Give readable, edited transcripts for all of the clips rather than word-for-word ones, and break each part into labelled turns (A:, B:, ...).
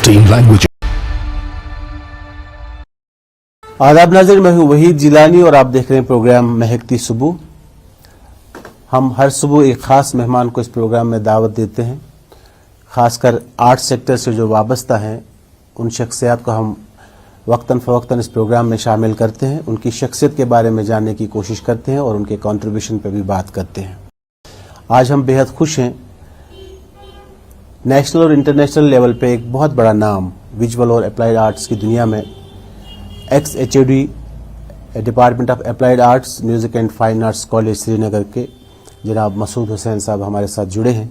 A: 16 languages.
B: आदाब नाज़रीन, मैं हूं वहीद जिलानी और आप देख रहे हैं प्रोग्राम महकती सुबह। हम हर सुबह एक ख़ास मेहमान को इस प्रोग्राम में दावत देते हैं। ख़ासकर आर्ट सेक्टर से जो वाबस्ता हैं उन शख्सियात को हम वक्तन फ़वक्तन इस प्रोग्राम में शामिल करते हैं, उनकी शख्सियत के बारे में जानने की कोशिश करते हैं और उनके कंट्रीब्यूशन पर भी बात करते हैं। आज हम बेहद खुश हैं, नेशनल और इंटरनेशनल लेवल पे एक बहुत बड़ा नाम विजुअल और अप्लाइड आर्ट्स की दुनिया में XHAD department of applied arts music and fine arts college Srinagar के जनाब मसूद हुसैन साहब हमारे साथ जुड़े हैं।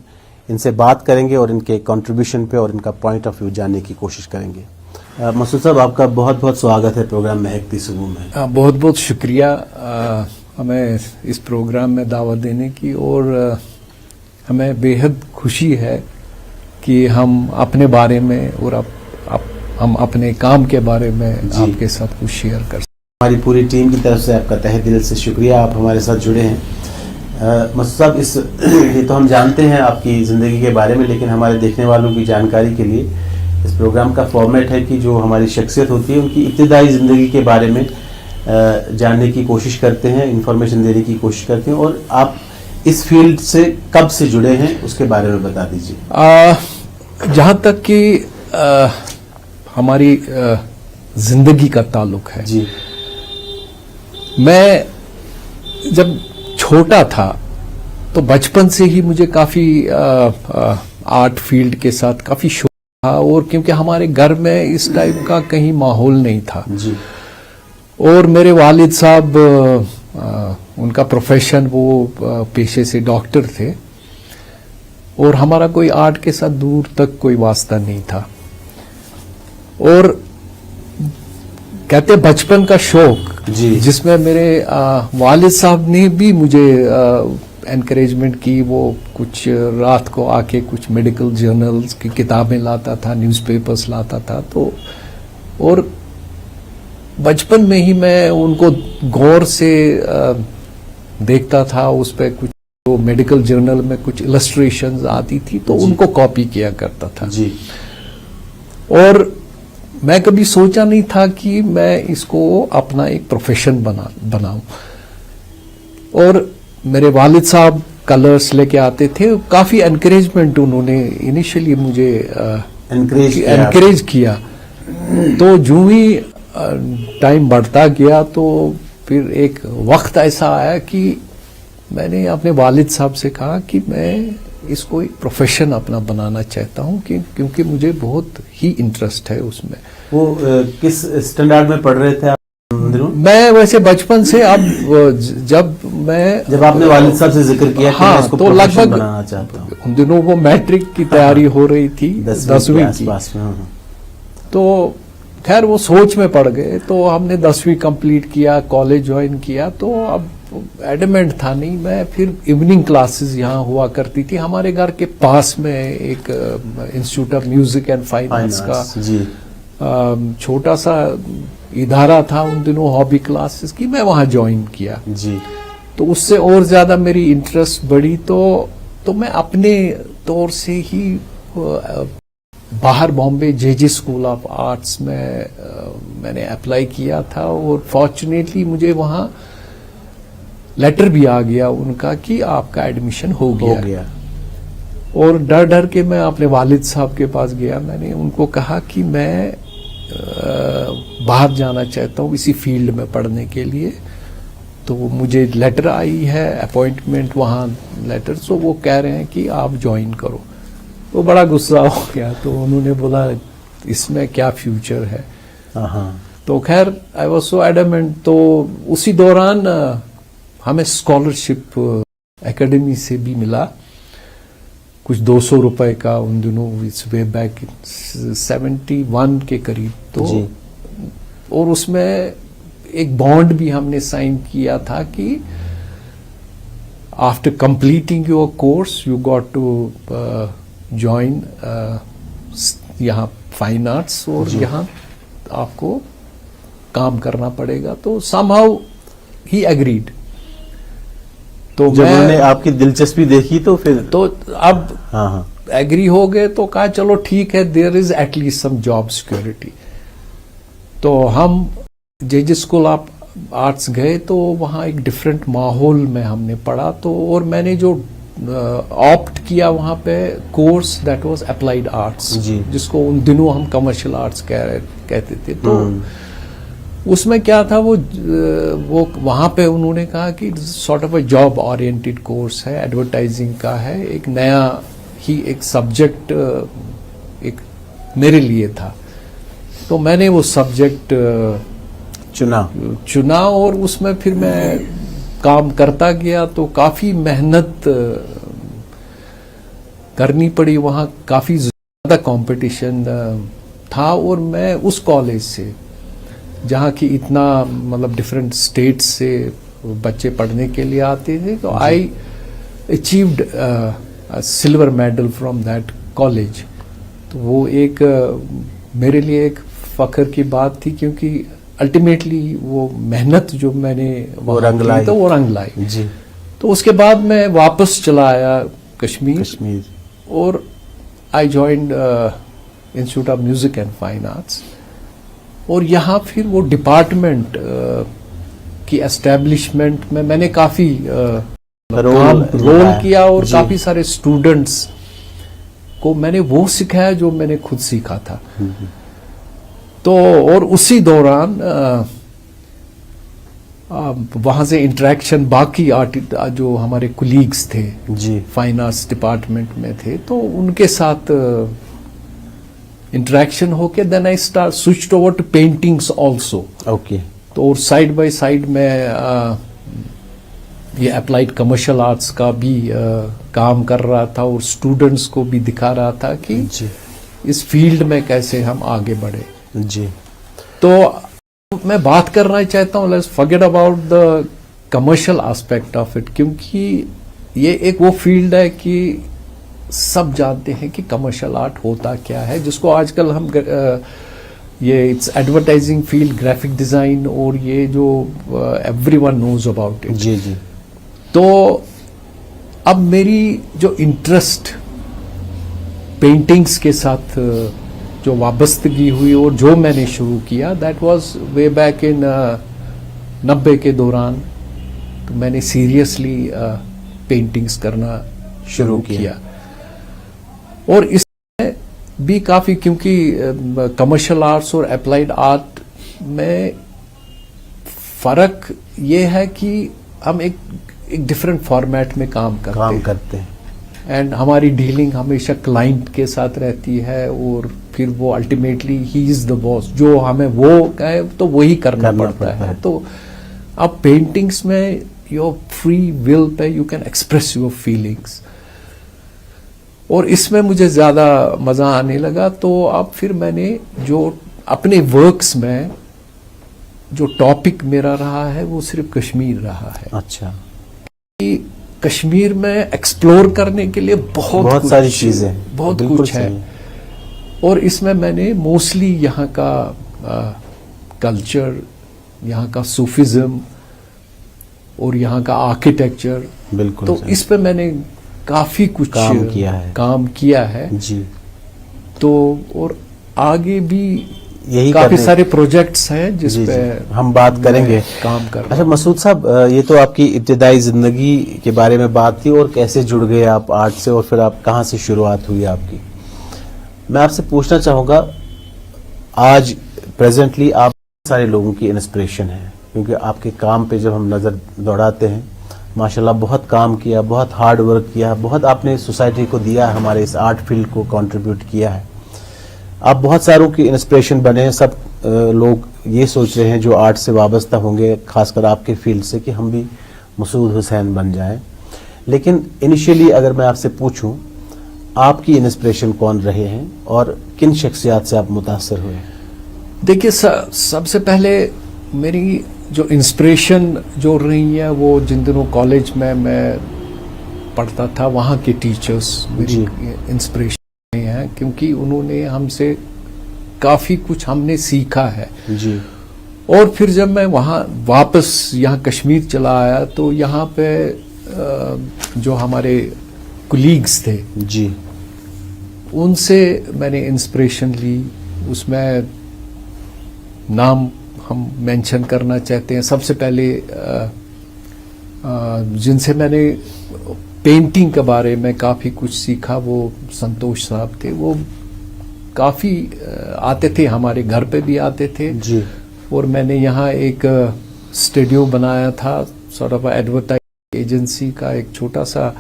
B: इनसे बात करेंगे और इनके कंट्रीब्यूशन पे और इनका पॉइंट ऑफ व्यू जानने की कोशिश करेंगे। मसूद साहब, आपका बहुत बहुत स्वागत है प्रोग्राम महकती सुबह में।
C: बहुत बहुत शुक्रिया हमें इस प्रोग्राम में दावत देने की, और हमें बेहद खुशी है कि हम अपने बारे में और हम अपने काम के बारे में आपके साथ कुछ शेयर कर सकते।
B: हमारी पूरी टीम की तरफ से आपका तहे दिल से शुक्रिया, आप हमारे साथ जुड़े हैं। मसूद साहब, ये तो हम जानते हैं आपकी ज़िंदगी के बारे में, लेकिन हमारे देखने वालों की जानकारी के लिए इस प्रोग्राम का फॉर्मेट है कि जो हमारी शख्सियत होती है उनकी इब्तिदाई ज़िंदगी के बारे में जानने की कोशिश करते हैं, इंफॉर्मेशन देने की कोशिश करते हैं। और आप इस फील्ड से कब से जुड़े हैं उसके बारे में बता दीजिए।
C: जहाँ तक कि हमारी जिंदगी का ताल्लुक है
B: जी,
C: मैं जब छोटा था तो बचपन से ही मुझे काफी आर्ट फील्ड के साथ काफी शौक था, और क्योंकि हमारे घर में इस टाइप का कहीं माहौल नहीं था
B: जी।
C: और मेरे वालिद साहब उनका प्रोफेशन वो पेशे से डॉक्टर थे, और हमारा कोई आर्ट के साथ दूर तक कोई वास्ता नहीं था। और कहते बचपन का शौक
B: जी,
C: जिसमें मेरे वालिद साहब ने भी मुझे एनकरेजमेंट की। वो कुछ रात को आके कुछ मेडिकल जर्नल्स की किताबें लाता था, न्यूज़पेपर्स लाता था। तो और बचपन में ही मैं उनको गौर से देखता था, उस पर कुछ तो मेडिकल जर्नल में कुछ इलस्ट्रेशंस आती थी तो उनको कॉपी किया करता था
B: जी।
C: और मैं कभी सोचा नहीं था कि मैं इसको अपना एक प्रोफेशन बनाऊं। और मेरे वालिद साहब कलर्स लेके आते थे, काफी एनकरेजमेंट उन्होंने इनिशियली मुझे एनकरेज किया। तो जो ही टाइम बढ़ता गया तो फिर एक वक्त ऐसा आया कि मैंने अपने वालिद साहब से कहा कि मैं इसको एक प्रोफेशन अपना बनाना चाहता हूँ, क्योंकि मुझे बहुत ही इंटरेस्ट है उसमें।
B: वो किस स्टैंडर्ड में पढ़ रहे थे आप?
C: मैं वैसे बचपन से, अब जब आपने
B: वालिद साहब से जिक्र किया कि मैं इसको
C: तो
B: लगभग बनाना चाहता हूँ,
C: उन दिनों वो मैट्रिक की तैयारी हो रही थी, 10वीं की। तो खैर वो सोच में पड़ गए, तो हमने 10वीं कंप्लीट किया, कॉलेज ज्वाइन किया। तो अब एडमेंट था नहीं मैं। फिर इवनिंग क्लासेस यहाँ हुआ करती थी हमारे घर के पास में, एक institute of music and fine arts का छोटा सा इदारा था उन दिनों, हॉबी क्लासेस की। मैं वहाँ ज्वाइन किया
B: जी।
C: तो उससे और ज्यादा मेरी इंटरेस्ट बढ़ी। तो मैं अपने तौर से ही बाहर Bombay JG school of arts में मैंने अप्लाई किया था, और फॉर्चुनेटली मुझे वहाँ लेटर भी आ गया उनका कि आपका एडमिशन हो गया। और डर डर के मैं अपने वालिद साहब के पास गया। मैंने उनको कहा कि मैं बाहर जाना चाहता हूँ इसी फील्ड में पढ़ने के लिए। तो मुझे लेटर आई है, अपॉइंटमेंट वहाँ लेटर, तो वो कह रहे हैं कि आप ज्वाइन करो। वो बड़ा गुस्सा हो गया, तो उन्होंने बोला इसमें क्या फ्यूचर है। तो खैर आई वॉज सो एडमेंट। तो उसी दौरान हमें स्कॉलरशिप एकेडमी से भी मिला, कुछ 200 रुपए का उन दिनों, इट्स वे बैक 71 के करीब। तो और उसमें एक बॉन्ड भी हमने साइन किया था कि after completing your course you got to join यहाँ फाइन आर्ट्स, और यहाँ आपको काम करना पड़ेगा। तो समहाउ ही एग्रीड। तो
B: जब मैंने आपकी दिलचस्पी देखी तो फिर
C: तो अब एग्री हो गए तो कहा चलो ठीक है, there is at least some job security. तो हम जेजे स्कूल ऑफ आर्ट्स गए तो वहाँ एक डिफरेंट माहौल में हमने पढ़ा। तो और मैंने जो ऑप्ट किया वहाँ पे course, that was applied arts, जिसको उन दिनों हम कमर्शियल आर्ट्स कहते थे। तो उसमें क्या था, वो वहाँ पे उन्होंने कहा कि sort of a job oriented course है, एडवर्टाइजिंग का है, एक नया ही एक सब्जेक्ट एक मेरे लिए था। तो मैंने वो सब्जेक्ट चुना और उसमें फिर मैं काम करता गया। तो काफ़ी मेहनत करनी पड़ी, वहाँ काफ़ी ज़्यादा कंपटीशन था। और मैं उस कॉलेज से, जहाँ की इतना मतलब डिफरेंट स्टेट्स से बच्चे पढ़ने के लिए आते थे, तो I achieved silver medal from that college. तो वो एक मेरे लिए एक फ़ख्र की बात थी, क्योंकि अल्टीमेटली वो मेहनत जो मैंने वो रंग लाई
B: जी।
C: तो उसके बाद मैं वापस चला आया कश्मीर और I joined institute of music and fine arts. और यहाँ फिर वो डिपार्टमेंट की एस्टेब्लिशमेंट में मैंने काफ़ी रोल किया और काफ़ी सारे स्टूडेंट्स को मैंने वो सिखाया जो मैंने खुद सीखा था। तो और उसी दौरान वहाँ से इंटरेक्शन बाकी जो हमारे कुलीग्स थे
B: जी,
C: फाइन आर्ट्स डिपार्टमेंट में थे, तो उनके साथ इंटरेक्शन होके then I switched over to paintings also.
B: Okay.
C: तो और साइड बाय साइड में ये अप्लाइड कमर्शियल आर्ट्स का भी काम कर रहा था और स्टूडेंट्स को भी दिखा रहा था कि
B: जी,
C: इस फील्ड में कैसे हम आगे बढ़े
B: जी।
C: तो मैं बात करना चाहता हूँ, let's forget about the commercial aspect of it, क्योंकि ये एक वो फील्ड है कि सब जानते हैं कि कमर्शियल आर्ट होता क्या है, जिसको आजकल हम ये it's advertising field, graphic design, और ये जो एवरीवन नोज अबाउट इट।
B: जी जी।
C: तो अब मेरी जो इंटरेस्ट पेंटिंग्स के साथ जो वाबस्तगी हुई और जो मैंने शुरू किया, that was way back in 90 के दौरान। तो मैंने सीरियसली पेंटिंग्स करना शुरू किया। और इसमें भी काफ़ी, क्योंकि कमर्शियल आर्ट्स और अप्लाइड आर्ट में फ़र्क ये है कि हम एक डिफरेंट फॉर्मेट में काम करते हैं एंड हमारी डीलिंग हमेशा क्लाइंट के साथ रहती है, और फिर वो ultimately he is the boss, जो हमें वो कहे तो वही करना पड़ता है। तो अब पेंटिंग्स में your free will pay you can express your feelings, और इसमें मुझे ज़्यादा मज़ा आने लगा। तो अब फिर मैंने जो अपने वर्क्स में जो टॉपिक मेरा रहा है वो सिर्फ कश्मीर रहा है।
B: अच्छा।
C: कश्मीर में एक्सप्लोर करने के लिए बहुत
B: सारी चीजें,
C: बहुत कुछ है, और इसमें मैंने मोस्टली यहाँ का कल्चर, यहाँ का सूफिज्म और यहाँ का आर्किटेक्चर,
B: बिल्कुल,
C: तो इस पे मैंने काफी कुछ काम किया है
B: जी।
C: तो और आगे भी
B: यही
C: काफी सारे प्रोजेक्ट्स हैं जिस पे
B: हम बात करेंगे,
C: काम कर।
B: अच्छा मसूद साहब, ये तो आपकी इब्तिदाई जिंदगी के बारे में बात थी और कैसे जुड़ गए आप आर्ट से, और फिर आप कहाँ से शुरुआत हुई आपकी। मैं आपसे पूछना चाहूँगा, आज प्रेजेंटली आप सारे लोगों की इंस्पिरेशन है, क्योंकि आपके काम पे जब हम नज़र दौड़ाते हैं, माशाल्लाह बहुत काम किया, बहुत हार्ड वर्क किया, बहुत आपने सोसाइटी को दिया, हमारे इस आर्ट फील्ड को कंट्रीब्यूट किया है। आप बहुत सारों की इंस्पिरेशन बने। सब लोग ये सोच रहे हैं जो आर्ट से वाबस्ता होंगे, खासकर आपके फील्ड से, कि हम भी मसूद हुसैन बन जाएं। लेकिन इनिशियली अगर मैं आपसे पूछूं, आपकी इंस्पिरेशन कौन रहे हैं और किन शख्सियात से आप मुतासर हुए?
C: देखिए, सबसे पहले मेरी जो इंस्पिरेशन जो रही है, वो जिन दिनों कॉलेज में मैं पढ़ता था, वहाँ के टीचर्स मेरी इंस्पिरेशन हैं, क्योंकि उन्होंने हमसे काफ़ी कुछ हमने सीखा है
B: जी।
C: और फिर जब मैं वहाँ वापस यहाँ कश्मीर चला आया, तो यहाँ पे जो हमारे कुलीग्स थे
B: जी,
C: उनसे मैंने इंस्पिरेशन ली। उसमें नाम हम मेंशन करना चाहते हैं। सबसे पहले जिनसे मैंने पेंटिंग के बारे में काफ़ी कुछ सीखा वो संतोष साहब थे। वो काफ़ी आते थे, हमारे घर पे भी आते थे
B: जी।
C: और मैंने यहाँ एक स्टूडियो बनाया था, सॉर्ट ऑफ एडवर्टाइजिंग एजेंसी का एक छोटा सा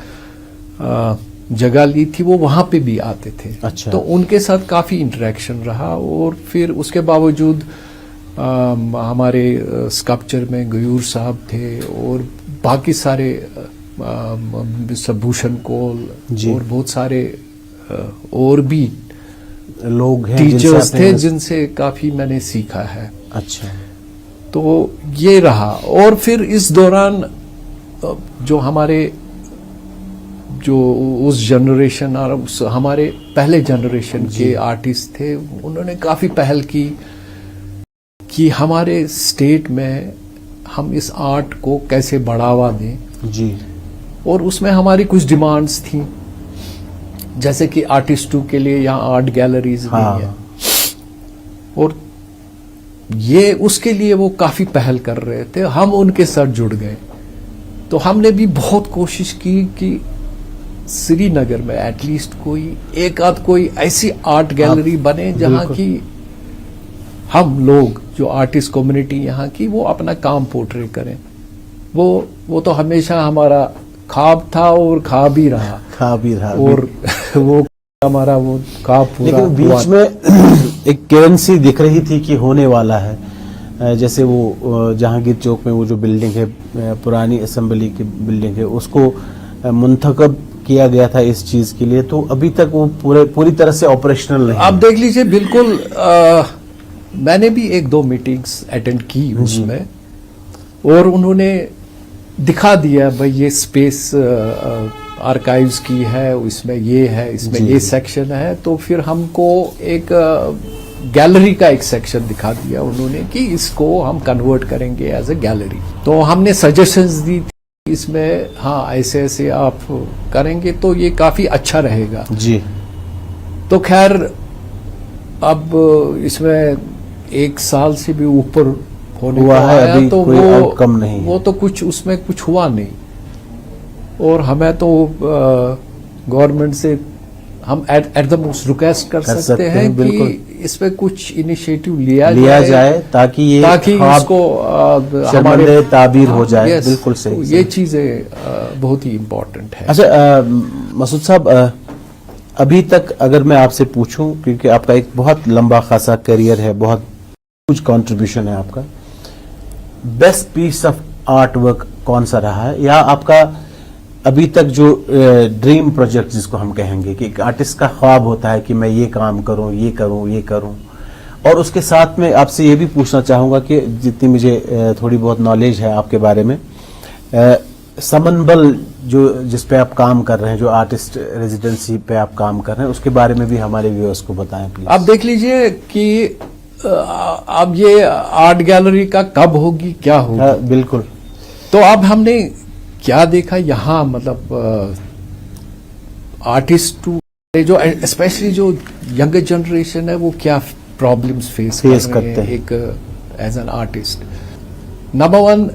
C: जगह ली थी, वो वहाँ पे भी आते थे।
B: अच्छा।
C: तो उनके साथ काफ़ी इंटरेक्शन रहा। और फिर उसके बावजूद हमारे स्कल्पचर में गयूर साहब थे और बाकी सारे भूषण कोल और बहुत सारे और भी
B: लोग हैं,
C: टीचर्स थे जिनसे काफ़ी मैंने सीखा है।
B: अच्छा।
C: तो ये रहा। और फिर इस दौरान जो हमारे जो उस जनरेशन और उस हमारे पहले जनरेशन के आर्टिस्ट थे, उन्होंने काफ़ी पहल की कि हमारे स्टेट में हम इस आर्ट को कैसे बढ़ावा दें
B: जी।
C: और उसमें हमारी कुछ डिमांड्स थी, जैसे कि आर्टिस्टों के लिए यहाँ आर्ट गैलरीज नहीं है। और ये उसके लिए वो काफ़ी पहल कर रहे थे, हम उनके साथ जुड़ गए। तो हमने भी बहुत कोशिश की कि श्रीनगर में एटलीस्ट कोई एक आध कोई ऐसी आर्ट गैलरी बने जहाँ की हम लोग जो आर्टिस्ट कम्युनिटी यहाँ की वो अपना काम पोर्ट्रे करें। वो तो हमेशा हमारा ख्वाब था और खा भी रहा और वो हमारा वो ख्वाब पूरा।
B: लेकिन बीच में एक करेंसी दिख रही थी कि होने वाला है, जैसे वो जहांगीर चौक में वो जो बिल्डिंग है, पुरानी असेंबली की बिल्डिंग है, उसको मुंतखब किया गया था इस चीज के लिए। तो अभी तक वो पूरी तरह से ऑपरेशनल नहीं।
C: आप देख लीजिए, बिल्कुल मैंने भी एक दो मीटिंग्स अटेंड की उसमें और उन्होंने दिखा दिया भाई ये स्पेस आर्काइव्स की है, इसमें ये है, इसमें ये सेक्शन है। तो फिर हमको एक गैलरी का एक सेक्शन दिखा दिया उन्होंने कि इसको हम कन्वर्ट करेंगे एज ए गैलरी। तो हमने सजेशंस दी थी इसमें, हाँ ऐसे ऐसे आप करेंगे तो ये काफी अच्छा रहेगा
B: जी।
C: तो खैर अब इसमें 1 साल से भी ऊपर होने को आया, अभी तो
B: कोई आउटकम नहीं,
C: वो तो कुछ उसमें कुछ हुआ नहीं। और हमें तो गवर्नमेंट से हम एट द मोस्ट रिक्वेस्ट कर सकते हैं कि इसमें कुछ इनिशिएटिव लिया जाए ताकि इसको हमारे
B: ताबीर हो जाए। बिल्कुल सही।
C: तो ये चीजें बहुत ही इम्पोर्टेंट है।
B: अच्छा मसूद साहब, अभी तक अगर मैं आपसे पूछूं, क्योंकि आपका एक बहुत लंबा खासा करियर है, बहुत कुछ कंट्रीब्यूशन है आपका, best piece of art work कौन सा रहा है, या आपका अभी तक जो ड्रीम प्रोजेक्ट जिसको हम कहेंगे कि एक आर्टिस्ट का ख्वाब होता है कि मैं ये काम करूं, ये करूं, ये करूं। और उसके साथ में आपसे ये भी पूछना चाहूंगा कि जितनी मुझे थोड़ी बहुत नॉलेज है आपके बारे में, समनबल जो जिस पे आप काम कर रहे हैं, जो आर्टिस्ट रेजिडेंसी पे आप काम कर रहे हैं, उसके बारे में भी हमारे व्यूअर्स को बताएं प्लीज।
C: आप देख लीजिए कि अब ये आर्ट गैलरी का कब होगी, क्या होगी।
B: बिल्कुल।
C: तो अब हमने क्या देखा यहाँ, मतलब आर्टिस्ट जो स्पेशली जो यंगर जनरेशन है वो क्या प्रॉब्लम्स फेस करते हैं एक एज एन आर्टिस्ट। नंबर 1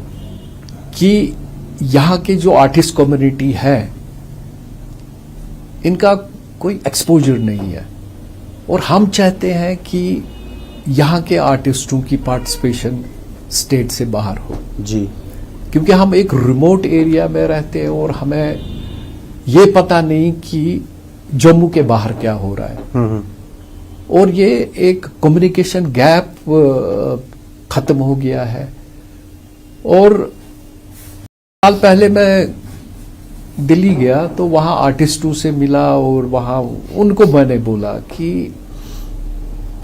C: कि यहाँ के जो आर्टिस्ट कम्युनिटी है इनका कोई एक्सपोजर नहीं है, और हम चाहते हैं कि यहाँ के आर्टिस्टों की पार्टिसिपेशन स्टेट से बाहर हो
B: जी,
C: क्योंकि हम एक रिमोट एरिया में रहते हैं और हमें ये पता नहीं कि जम्मू के बाहर क्या हो रहा है। और ये एक कम्युनिकेशन गैप खत्म हो गया है। और साल पहले मैं दिल्ली गया तो वहाँ आर्टिस्टों से मिला और वहाँ उनको मैंने बोला कि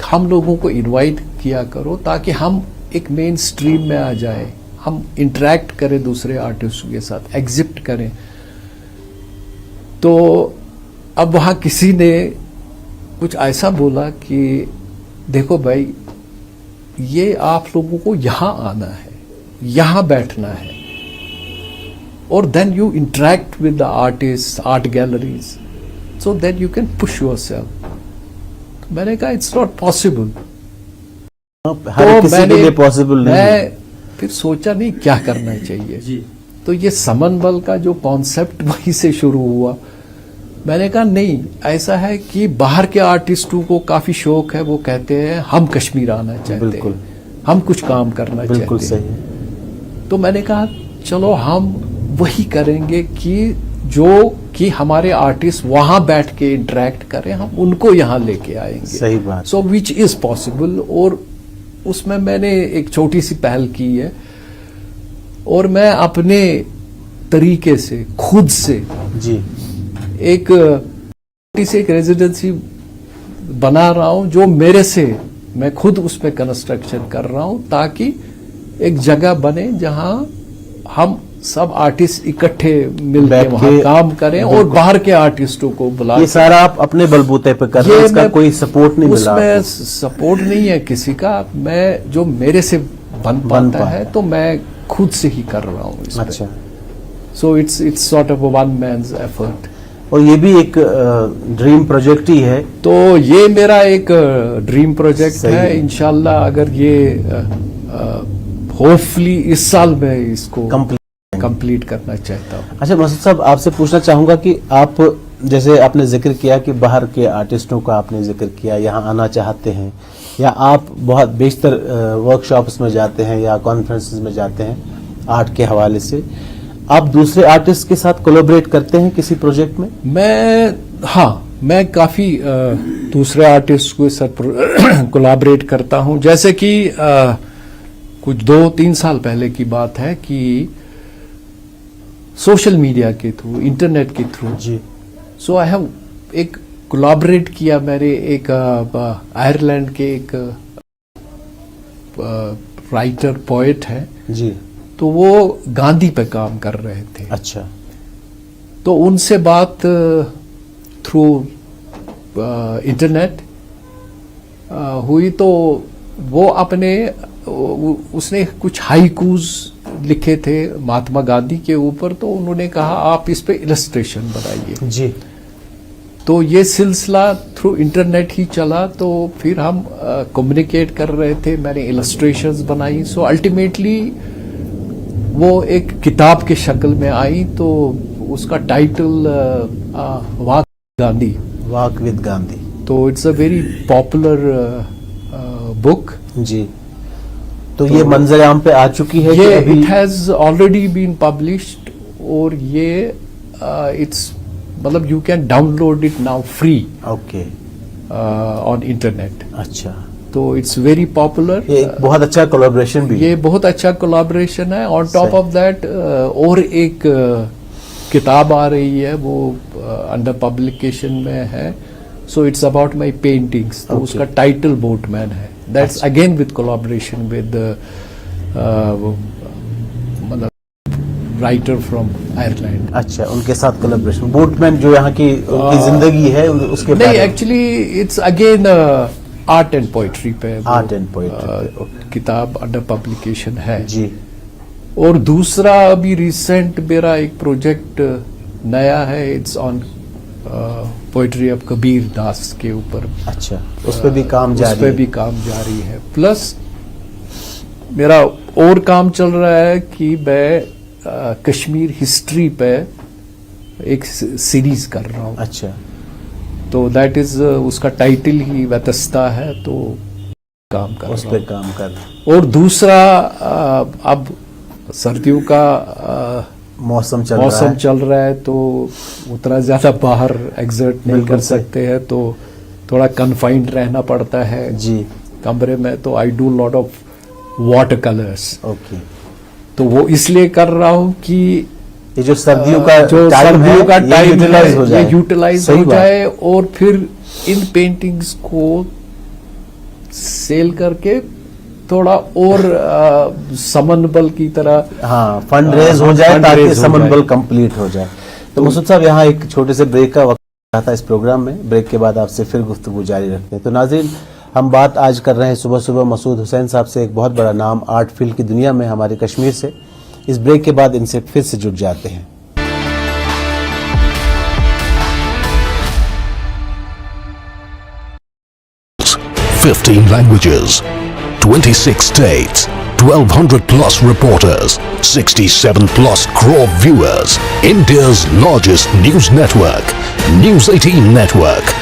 C: हम लोगों को इनवाइट किया करो ताकि हम एक मेन स्ट्रीम में आ जाए, हम इंटरेक्ट करें दूसरे आर्टिस्टों के साथ, एग्जिबिट करें। तो अब वहाँ किसी ने कुछ ऐसा बोला कि देखो भाई, ये आप लोगों को यहाँ आना है, यहाँ बैठना है, और then you interact with the artist, art galleries, so that you can push yourself. मैंने कहा इट्स नॉट पॉसिबल।
B: हर किसी के लिए पॉसिबल नहीं।
C: मैं फिर सोचा नहीं क्या करना चाहिए
B: जी।
C: तो ये समनबल का जो कॉन्सेप्ट वहीं से शुरू हुआ। मैंने कहा नहीं, ऐसा है कि बाहर के आर्टिस्टों को काफी शौक है, वो कहते हैं हम कश्मीर आना चाहते
B: बिल्कुल।
C: हैं, हम कुछ काम करना चाहते
B: बिल्कुल
C: हैं।
B: सही है।
C: तो मैंने कहा चलो हम वही करेंगे कि जो कि हमारे आर्टिस्ट वहां बैठ के इंटरेक्ट करें, हम उनको यहाँ लेके आएंगे।
B: सही बात।
C: सो विच इज पॉसिबल। और उसमें मैंने एक छोटी सी पहल की है और मैं अपने तरीके से खुद से
B: जी
C: एक रेजिडेंसी बना रहा हूं जो मेरे से, मैं खुद उस पर कंस्ट्रक्शन कर रहा हूं ताकि एक जगह बने जहां हम सब आर्टिस्ट इकट्ठे मिलकर वहां काम करें और बाहर के आर्टिस्टों को बुला।
B: ये सारा आप अपने बलबूते पे कर रहे हैं, इसका कोई सपोर्ट नहीं मिला?
C: उसमें सपोर्ट नहीं है किसी का, मैं जो मेरे से बन पाता है तो मैं खुद से ही कर रहा हूँ।
B: अच्छा।
C: So it's sort of one man's effort.
B: और ये भी एक ड्रीम प्रोजेक्ट ही है।
C: तो ये मेरा एक ड्रीम प्रोजेक्ट है। इंशाल्लाह अगर ये होपफुली इस साल में इसको कंप्लीट करना चाहता हूँ।
B: अच्छा मसूद साहब, आपसे पूछना चाहूंगा कि आप जैसे आपने जिक्र किया कि बाहर के आर्टिस्टों का आपने जिक्र किया, यहाँ आना चाहते हैं या आप बहुत बेशतर वर्कशॉप्स में जाते हैं या कॉन्फ्रेंसेस में जाते हैं आर्ट के हवाले से, आप दूसरे आर्टिस्ट के साथ कोलैबोरेट करते हैं किसी प्रोजेक्ट में?
C: मैं काफी दूसरे आर्टिस्ट के साथ कोलैबोरेट करता हूं। जैसे कि कुछ 2-3 साल पहले की बात है कि सोशल मीडिया के थ्रू, इंटरनेट के थ्रू
B: जी,
C: सो आई हैव एक कोलैबोरेट किया। मेरे एक आयरलैंड के एक राइटर पोएट है
B: जी,
C: तो वो गांधी पे काम कर रहे थे।
B: अच्छा।
C: तो उनसे बात थ्रू इंटरनेट हुई तो वो अपने उसने कुछ हाइकूज लिखे थे महात्मा गांधी के ऊपर, तो उन्होंने कहा आप इस पे इलस्ट्रेशन बनाइए
B: जी।
C: तो ये सिलसिला थ्रू इंटरनेट ही चला। तो फिर हम कम्युनिकेट कर रहे थे, मैंने इलस्ट्रेशंस बनाई। सो अल्टीमेटली वो एक किताब के शक्ल में आई। तो उसका title walk Gandhi,
B: walk with Gandhi.
C: तो it's a very popular book
B: जी। तो ये मंजर आम पे आ चुकी है?
C: ये it has already been published और ये इट्स मतलब you can download it now free
B: okay
C: on internet.
B: अच्छा।
C: तो इट्स वेरी पॉपुलर।
B: ये एक बहुत अच्छा कोलैबोरेशन भी
C: ये बहुत अच्छा कोलैबोरेशन है। ऑन टॉप ऑफ दैट और एक किताब आ रही है, वो अंडर पब्लिकेशन में है। So it's about my paintings. तो उसका टाइटल बोटमैन है। That's again with collaboration with मतलब राइटर फ्रॉम आयरलैंड।
B: अच्छा, उनके साथ कोलैबोरेशन। बोटमैन जो यहाँ की उनकी जिंदगी है उसके
C: नहीं, actually it's again art and poetry पे,
B: आर्ट एंड पोइट्री
C: किताब अंडर पब्लिकेशन है
B: जी।
C: और दूसरा अभी रिसेंट मेरा एक प्रोजेक्ट नया है, it's on poetry of Kabir Das के ऊपर।
B: अच्छा, उस पे भी काम जारी है?
C: उस पे भी काम जारी है। प्लस मेरा और काम चल रहा है कि मैं कश्मीर हिस्ट्री पे एक सीरीज कर रहा हूँ।
B: अच्छा।
C: तो दैट इज उसका टाइटल ही वतस्ता है। तो काम कर
B: उस पे काम कर रहा हूँ।
C: और दूसरा अब सर्दियों का
B: मौसम
C: चल रहा है तो उतना ज्यादा बाहर एग्जर्ट नहीं कर सकते हैं, तो थोड़ा कन्फाइंड रहना पड़ता है
B: जी
C: कमरे में। तो I do lot of water colours.
B: Okay.
C: तो वो इसलिए कर रहा हूँ कि
B: ये जो सर्दियों का टाइम है ये यूटिलाइज हो जाए
C: और फिर इन पेंटिंग्स को सेल करके थोड़ा और समनबल की तरह
B: फंड रेज हो जाए ताकि समनबल कंप्लीट हो जाए। तो मसूद साहब, यहाँ एक छोटे से ब्रेक का वक्त रहा था इस प्रोग्राम में। ब्रेक के बाद आपसे फिर गुफ्तगू जारी रखते हैं। तो नाज़रीन, हम बात आज कर रहे हैं सुबह सुबह मसूद हुसैन साहब से, एक बहुत बड़ा नाम आर्ट फील्ड की दुनिया में हमारे कश्मीर से। इस ब्रेक के बाद इनसे फिर से जुड़ जाते हैं।
A: 15 languages, 26 states, 1200 plus reporters, 67 plus crore viewers. India's largest news network, News 18 Network.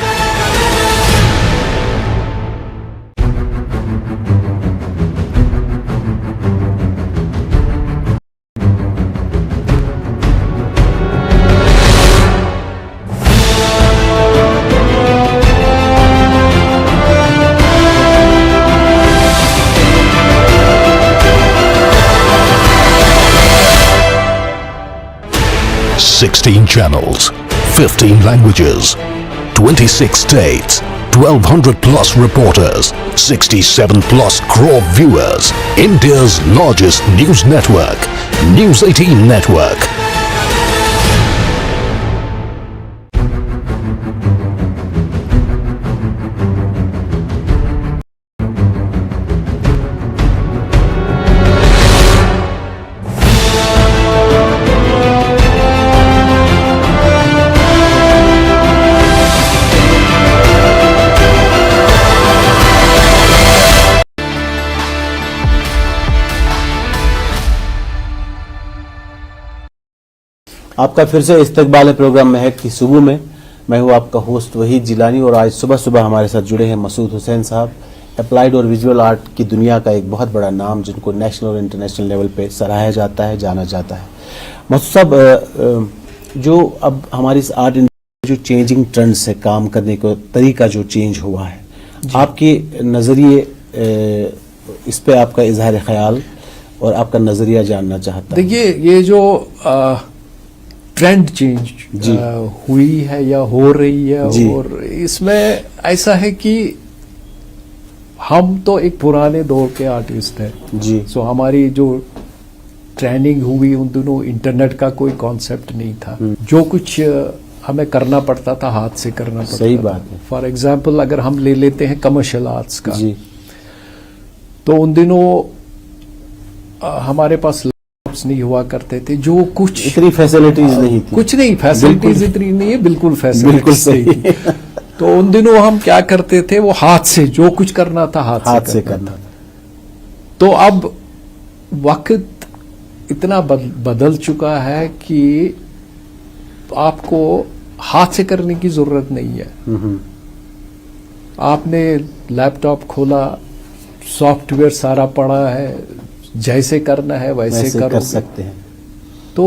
A: Sixteen channels, 15 languages, 26 states, 1200 plus reporters, 67 plus crore viewers. India's largest news network, News 18 Network.
B: आपका फिर से इस्तकबाल है प्रोग्राम महक की सुबह में। मैं हूं आपका होस्ट वहीद जिलानी और आज सुबह सुबह हमारे साथ जुड़े हैं मसूद हुसैन साहब, अप्लाइड और विजुअल आर्ट की दुनिया का एक बहुत बड़ा नाम, जिनको नेशनल और इंटरनेशनल लेवल पे सराहा जाता है, जाना जाता है। मसूद साहब, जो अब हमारी इस आर्ट जो चेंजिंग ट्रेंड्स है, काम करने का तरीका जो चेंज हुआ है, आपके नज़रिए इस पे आपका इजहार ख्याल और आपका नज़रिया जानना चाहता हूं।
C: देखिए, ये जो ट्रेंड चेंज हुई है या हो रही है, और इसमें ऐसा है कि हम तो एक पुराने दौर के आर्टिस्ट हैं
B: जी।
C: सो हमारी जो ट्रेनिंग हुई उन दिनों इंटरनेट का कोई कॉन्सेप्ट नहीं था। जो कुछ हमें करना पड़ता था हाथ से करना पड़ता
B: सही
C: था।
B: बात है।
C: फॉर एग्जाम्पल अगर हम ले लेते हैं कमर्शियल आर्ट्स का
B: जी।
C: तो उन दिनों हमारे पास नहीं हुआ करते थे, जो कुछ
B: इतनी फैसिलिटीज नहीं थी,
C: कुछ नहीं, फैसिलिटीज इतनी नहीं है, बिल्कुल फैसिलिटीज नहीं थी। तो उन दिनों हम क्या करते थे, वो हाथ से जो कुछ करना था हाथ से करना था। तो अब वक्त इतना बदल चुका है कि आपको हाथ से करने की जरूरत नहीं है। आपने लैपटॉप खोला, सॉफ्टवेयर सारा पड़ा है, जैसे करना है वैसे कर सकते हैं। तो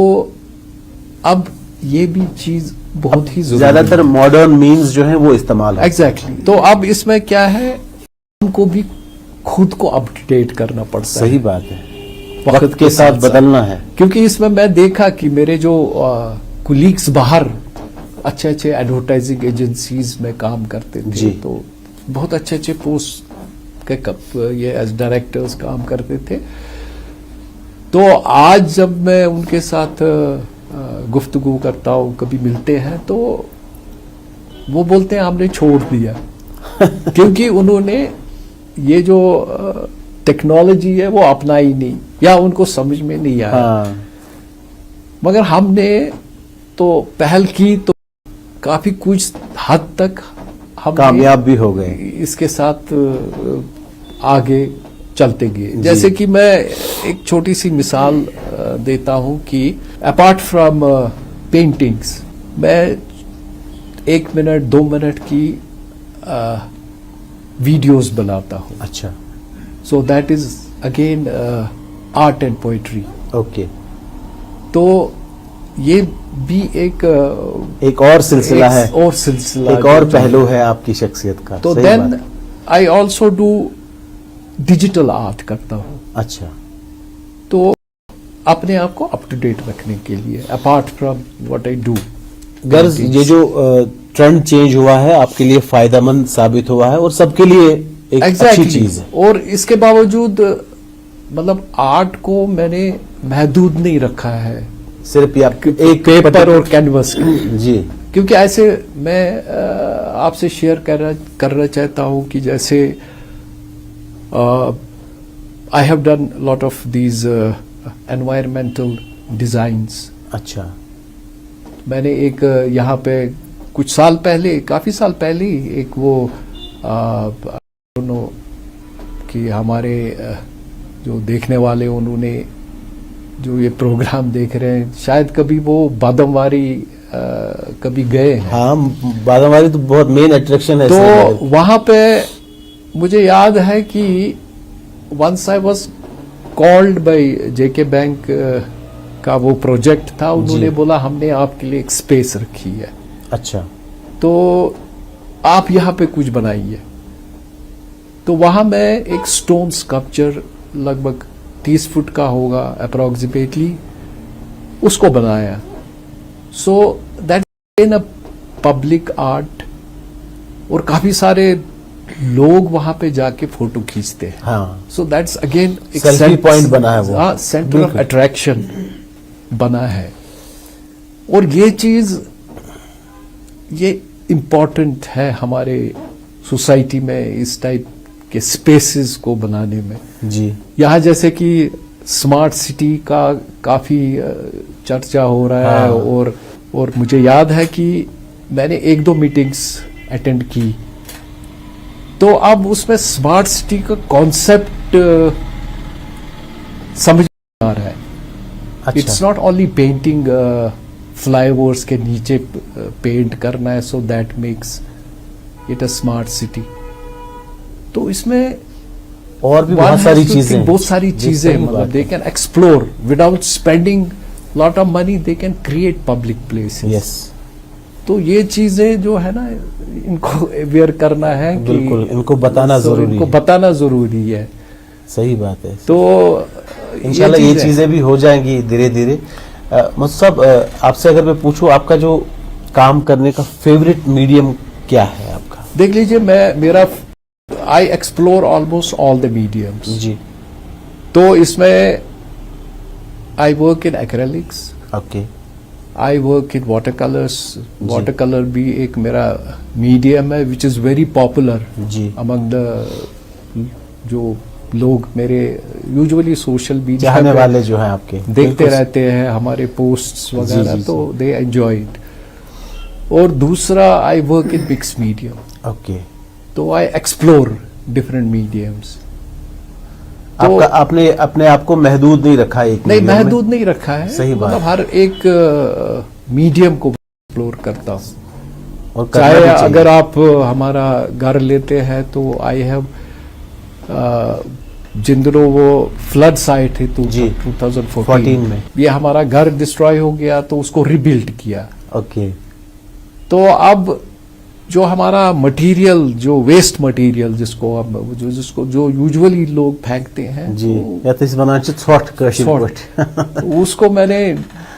C: अब ये भी चीज बहुत ही
B: ज्यादातर मॉडर्न मीन्स जो है वो इस्तेमाल है।
C: एग्जैक्टली। तो अब इसमें क्या है, हमको भी खुद को अपडेट करना पड़ता है।
B: सही बात है, वक्त के साथ बदलना है।
C: क्योंकि इसमें मैं देखा कि मेरे जो कुलीग्स बाहर अच्छे अच्छे एडवर्टाइजिंग एजेंसीज में काम करते थे, तो बहुत अच्छे अच्छे पोस्ट के ये एज डायरेक्टर्स काम करते थे। तो आज जब मैं उनके साथ गुफ्तगू करता हूँ, कभी मिलते हैं, तो वो बोलते हैं हमने छोड़ दिया क्योंकि उन्होंने ये जो टेक्नोलॉजी है वो अपनाई नहीं या उनको समझ में नहीं आया। मगर हमने तो पहल की, तो काफी कुछ हद तक हम
B: कामयाब भी हो गए,
C: इसके साथ आगे चलते गए। जैसे कि मैं एक छोटी सी मिसाल देता हूं कि अपार्ट फ्रॉम पेंटिंग्स, मैं 1 मिनट 2 मिनट की वीडियोस बनाता हूं।
B: अच्छा।
C: So that is again art and poetry.
B: Okay.
C: तो ये भी एक
B: और सिलसिला है,
C: और सिलसिला,
B: एक और पहलू है आपकी शख्सियत का।
C: तो then I also do digital art करता हूँ।
B: अच्छा।
C: तो अपने आप को अप टू डेट रखने के लिए, apart from what I do,
B: गर्ज ये जो ट्रेंड चेंज हुआ है आपके लिए फायदेमंद साबित हुआ है और सबके लिए एक अच्छी चीज है।
C: और इसके बावजूद मतलब आर्ट को मैंने महदूद नहीं रखा है
B: सिर्फ एक
C: पेपर और कैनवस
B: जी।
C: क्योंकि ऐसे मैं आपसे शेयर करना चाहता हूँ कि जैसे I have done lot of these environmental designs.
B: अच्छा।
C: मैंने एक यहाँ पे कुछ साल पहले, काफी साल पहले एक वो दोनों कि हमारे जो देखने वाले उन्होंने जो ये प्रोग्राम देख रहे हैं शायद कभी वो बादमवारी कभी गए हैं।
B: हाँ, बादमवारी तो बहुत मेन अट्रैक्शन है।
C: तो वहां पे मुझे याद है कि once I was called by JK bank का वो प्रोजेक्ट था, उन्होंने बोला हमने आपके लिए एक स्पेस रखी है,
B: अच्छा,
C: तो आप यहाँ पे कुछ बनाइए। तो वहां मैं एक स्टोन स्कल्पचर लगभग 30 फुट का होगा अप्रोक्सीमेटली, उसको बनाया। So that in a public art, और काफी सारे लोग वहां पे जाके फोटो खींचते हैं।
B: हाँ,
C: सो दैट्स अगेन एक
B: सेल्फी पॉइंट बना है वो।
C: हाँ, सेंटर ऑफ अट्रैक्शन बना है। और ये चीज ये इम्पोर्टेंट है हमारे सोसाइटी में, इस टाइप के स्पेसेस को बनाने में।
B: जी,
C: यहाँ जैसे कि स्मार्ट सिटी का काफी चर्चा हो रहा है।
B: हाँ।
C: और मुझे याद है कि मैंने 1-2 मीटिंग्स अटेंड की, तो अब उसमें स्मार्ट सिटी का कॉन्सेप्ट समझ में आ रहा है।
B: अच्छा,
C: it's not only painting flyovers के नीचे पेंट करना है so that makes it a smart city. तो इसमें
B: और भी बहुत सारी चीजें,
C: बहुत सारी चीजें, मतलब they can explore without spending lot of money, they can create public places.
B: Yes,
C: तो ये चीजें जो है ना, इनको अवेयर करना है कि
B: बिल्कुल इनको बताना जरूरी
C: इनको
B: है।
C: बताना जरूरी है।
B: सही बात है।
C: तो
B: इंशाल्लाह ये चीजें भी हो जाएंगी धीरे धीरे। मुस्तफा, आपसे अगर मैं पूछूं, आपका जो काम करने का फेवरेट मीडियम क्या है आपका?
C: देख लीजिए, मेरा I explore almost all the mediums.
B: जी,
C: तो इसमें I work in acrylics,
B: okay,
C: I work in water colours. Water colour भी एक मेरा मीडियम है विच इज वेरी पॉपुलर
B: जी,
C: अमंग द जो लोग मेरे यूजुअली सोशल मीडिया
B: चाहने वाले जो हैं आपके,
C: देखते रहते हैं हमारे पोस्ट्स वगैरह,
B: जी,
C: तो दे एंजॉय इट। और दूसरा, आई work in mix medium,
B: okay.
C: तो आई एक्सप्लोर डिफरेंट मीडियम्स।
B: आपका आपने अपने आप को महदूद नहीं रखा एक
C: नहीं,
B: medium में?
C: महदूद नहीं रखा है।
B: सही बात।
C: मतलब हर एक मीडियम को एक्सप्लोर करता हूँ।
B: और करना भी
C: चाहे
B: चाहिए।
C: अगर आप हमारा घर लेते हैं तो आई हैव जिन दिनों वो फ्लड्स आए थे तो
B: जी,
C: 2014
B: में
C: ये हमारा घर डिस्ट्रॉय हो गया, तो उसको रिबिल्ड किया।
B: ओके।
C: तो अब जो हमारा मटेरियल, जो वेस्ट मटेरियल जिसको अब जो यूजुअली लोग फेंकते हैं,
B: जी, या तो इस बनाना शॉर्ट कट,
C: उसको मैंने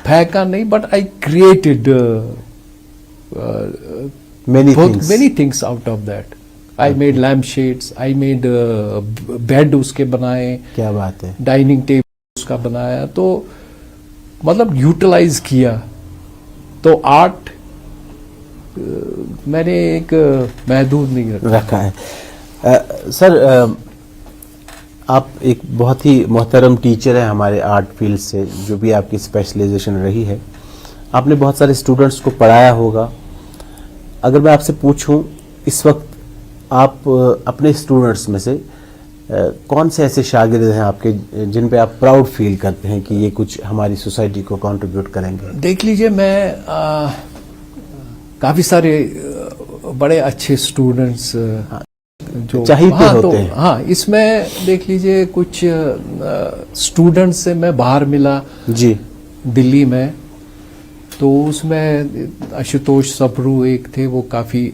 C: फेंका नहीं, but I created many things out of that. I made lampshades, I made bed उसके बनाए,
B: क्या बात है,
C: डाइनिंग टेबल उसका बनाया, तो मतलब यूटिलाइज किया। तो आर्ट मैंने एक महदूद नहीं
B: रखा है। सर, आप एक बहुत ही मोहतरम टीचर हैं हमारे आर्ट फील्ड से, जो भी आपकी स्पेशलाइजेशन रही है। आपने बहुत सारे स्टूडेंट्स को पढ़ाया होगा। अगर मैं आपसे पूछूं, इस वक्त आप अपने स्टूडेंट्स में से कौन से ऐसे शागिर्द हैं आपके जिन पे आप प्राउड फील करते हैं कि ये कुछ हमारी सोसाइटी को कंट्रीब्यूट करेंगे?
C: देख लीजिए, मैं काफी सारे बड़े अच्छे स्टूडेंट्स जो
B: चाहिए होते हैं।
C: हाँ, इसमें देख लीजिए कुछ स्टूडेंट्स से मैं बाहर मिला
B: जी,
C: दिल्ली में, तो उसमें आशुतोष सप्रू एक थे, वो काफी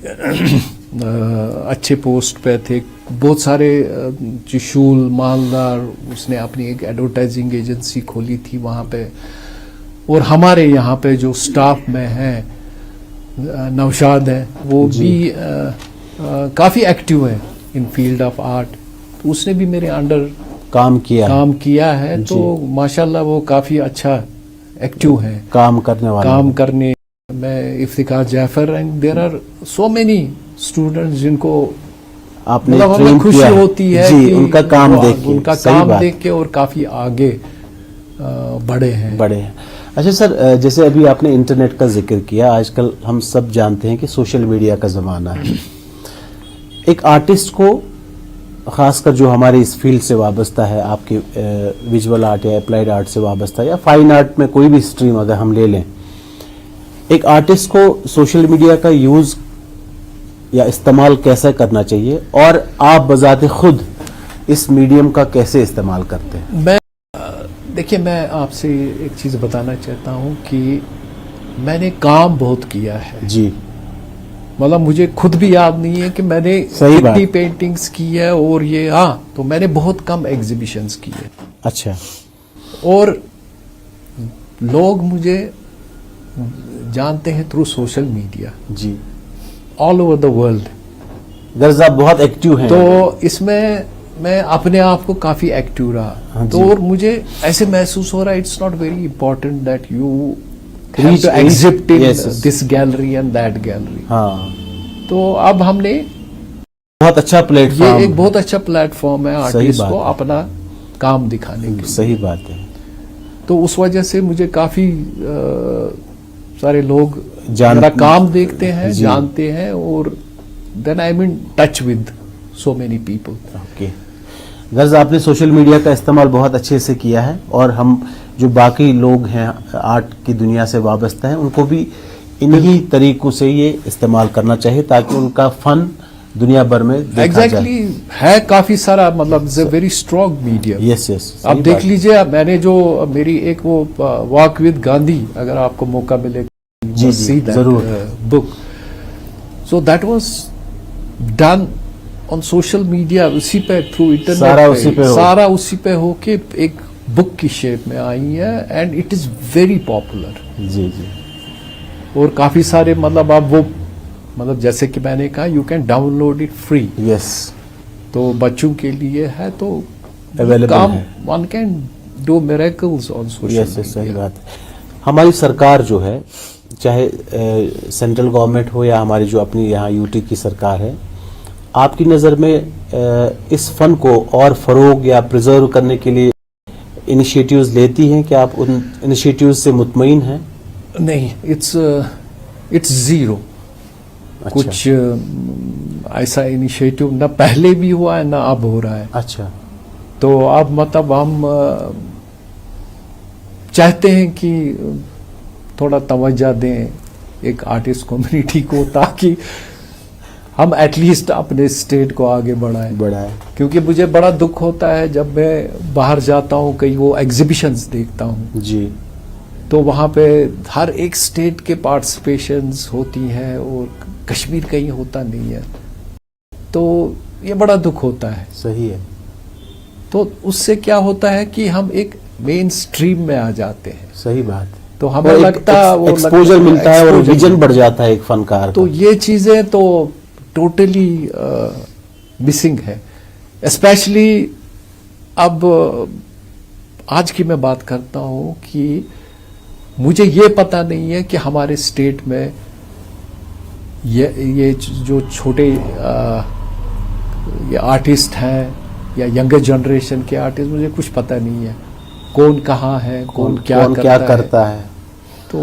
C: अच्छे पोस्ट पे थे। बहुत सारे त्रिशूल मालदार, उसने अपनी एक एडवर्टाइजिंग एजेंसी खोली थी वहाँ पे। और हमारे यहाँ पे जो स्टाफ में है, नौशाद है, वो भी काफी एक्टिव है इन फील्ड ऑफ आर्ट। उसने भी मेरे अंडर
B: काम किया
C: है। तो माशाल्लाह वो काफी अच्छा एक्टिव है,
B: काम करने
C: में। Iftikar Jafar, and there are so many students जिनको
B: आपने
C: मतलब हमें खुशी होती है
B: जी,
C: कि
B: उनका काम देख
C: के और काफी आगे बढ़े हैं।
B: अच्छा सर, जैसे अभी आपने इंटरनेट का जिक्र किया, आजकल हम सब जानते हैं कि सोशल मीडिया का जमाना है। एक आर्टिस्ट को खासकर जो हमारे इस फील्ड से वाबस्ता है, आपके विजुअल आर्ट या अप्लाइड आर्ट से वाबस्ता या फाइन आर्ट में कोई भी स्ट्रीम अगर हम ले लें, एक आर्टिस्ट को सोशल मीडिया का यूज या इस्तेमाल कैसे करना चाहिए और आप बजाते खुद इस मीडियम का कैसे इस्तेमाल करते हैं?
C: देखिए, मैं आपसे एक चीज बताना चाहता हूं कि मैंने काम बहुत किया है
B: जी।
C: मतलब मुझे खुद भी याद नहीं है कि मैंने कितनी पेंटिंग्स की है, और ये तो मैंने बहुत कम एग्जीबिशंस की है।
B: अच्छा।
C: और लोग मुझे जानते हैं थ्रू सोशल मीडिया
B: जी,
C: ऑल ओवर द वर्ल्ड।
B: गर्ज आप बहुत एक्टिव हैं,
C: तो इसमें मैं अपने आप को काफी एक्टिव रहा। तो और मुझे ऐसे महसूस हो रहा है it's not very important that you have to exhibit in this gallery and that gallery।
B: हाँ,
C: तो अब हमने
B: बहुत अच्छा प्लेटफॉर्म,
C: ये एक बहुत अच्छा प्लेटफॉर्म है आर्टिस्ट को अपना काम दिखाने के।
B: सही बात है।
C: तो उस वजह से मुझे काफी सारे लोग मेरा काम देखते हैं, जानते हैं, और then I am in touch with so many people.
B: Okay, गर्ज आपने सोशल मीडिया का इस्तेमाल बहुत अच्छे से किया है, और हम जो बाकी लोग हैं आर्ट की दुनिया से वाबस्ता हैं उनको भी इन्हीं तरीकों से ये इस्तेमाल करना चाहिए ताकि उनका फन दुनिया भर में देखा
C: जाए। है काफी सारा, मतलब very strong media.
B: Yes yes.
C: अब देख लीजिए, मैंने जो मेरी एक वो वॉक विद गांधी, अगर आपको मौका मिले
B: जी जरूर,
C: book, so that was done on social media, उसी पे थ्रू इंटरनेट, सारा उसी पे होके एक बुक की शेप में आई है, and it is very popular.
B: जी जी।
C: और काफी सारे, मतलब आप वो, मतलब जैसे कि मैंने कहा, you can download it free.
B: Yes.
C: तो बच्चों के लिए है, तो
B: अवेलेबल है,
C: one can do miracles on social.
B: Yes, सही बात है। हमारी सरकार जो है, चाहे सेंट्रल गवर्नमेंट हो या हमारी जो अपनी यहाँ यूटी की सरकार है, आपकी नज़र में इस फन को और फरोग या प्रिजर्व करने के लिए इनिशिएटिव्स लेती हैं? क्या आप उन इनिशिएटिव्स से मुतमईन हैं?
C: नहीं, इट्स जीरो। अच्छा। कुछ ऐसा इनिशिएटिव ना पहले भी हुआ है ना अब हो रहा है।
B: अच्छा।
C: तो अब मतलब हम चाहते हैं कि थोड़ा तवज्जो दें एक आर्टिस्ट कम्युनिटी को, ताकि हम एटलीस्ट अपने स्टेट को आगे बढ़ाएं। क्योंकि मुझे बड़ा दुख होता है जब मैं बाहर जाता हूँ, कहीं वो एग्जीबिशंस देखता हूँ
B: जी,
C: तो वहाँ पे हर एक स्टेट के पार्टिसिपेशंस होती हैं और कश्मीर कहीं होता नहीं है, तो ये बड़ा दुख होता है।
B: सही है।
C: तो उससे क्या होता है कि हम एक मेन स्ट्रीम में आ जाते हैं।
B: सही बात।
C: तो हमें लगता है वो
B: एक्सपोजर मिलता है और विजन बढ़ जाता है एक फनकार।
C: तो ये चीजें तो टोटली मिसिंग है। स्पेशली अब आज की मैं बात करता हूँ कि मुझे ये पता नहीं है कि हमारे स्टेट में ये जो छोटे ये आर्टिस्ट हैं या यंगर जनरेशन के आर्टिस्ट, मुझे कुछ पता नहीं है कौन कहाँ है, कौन क्या
B: करता है।
C: तो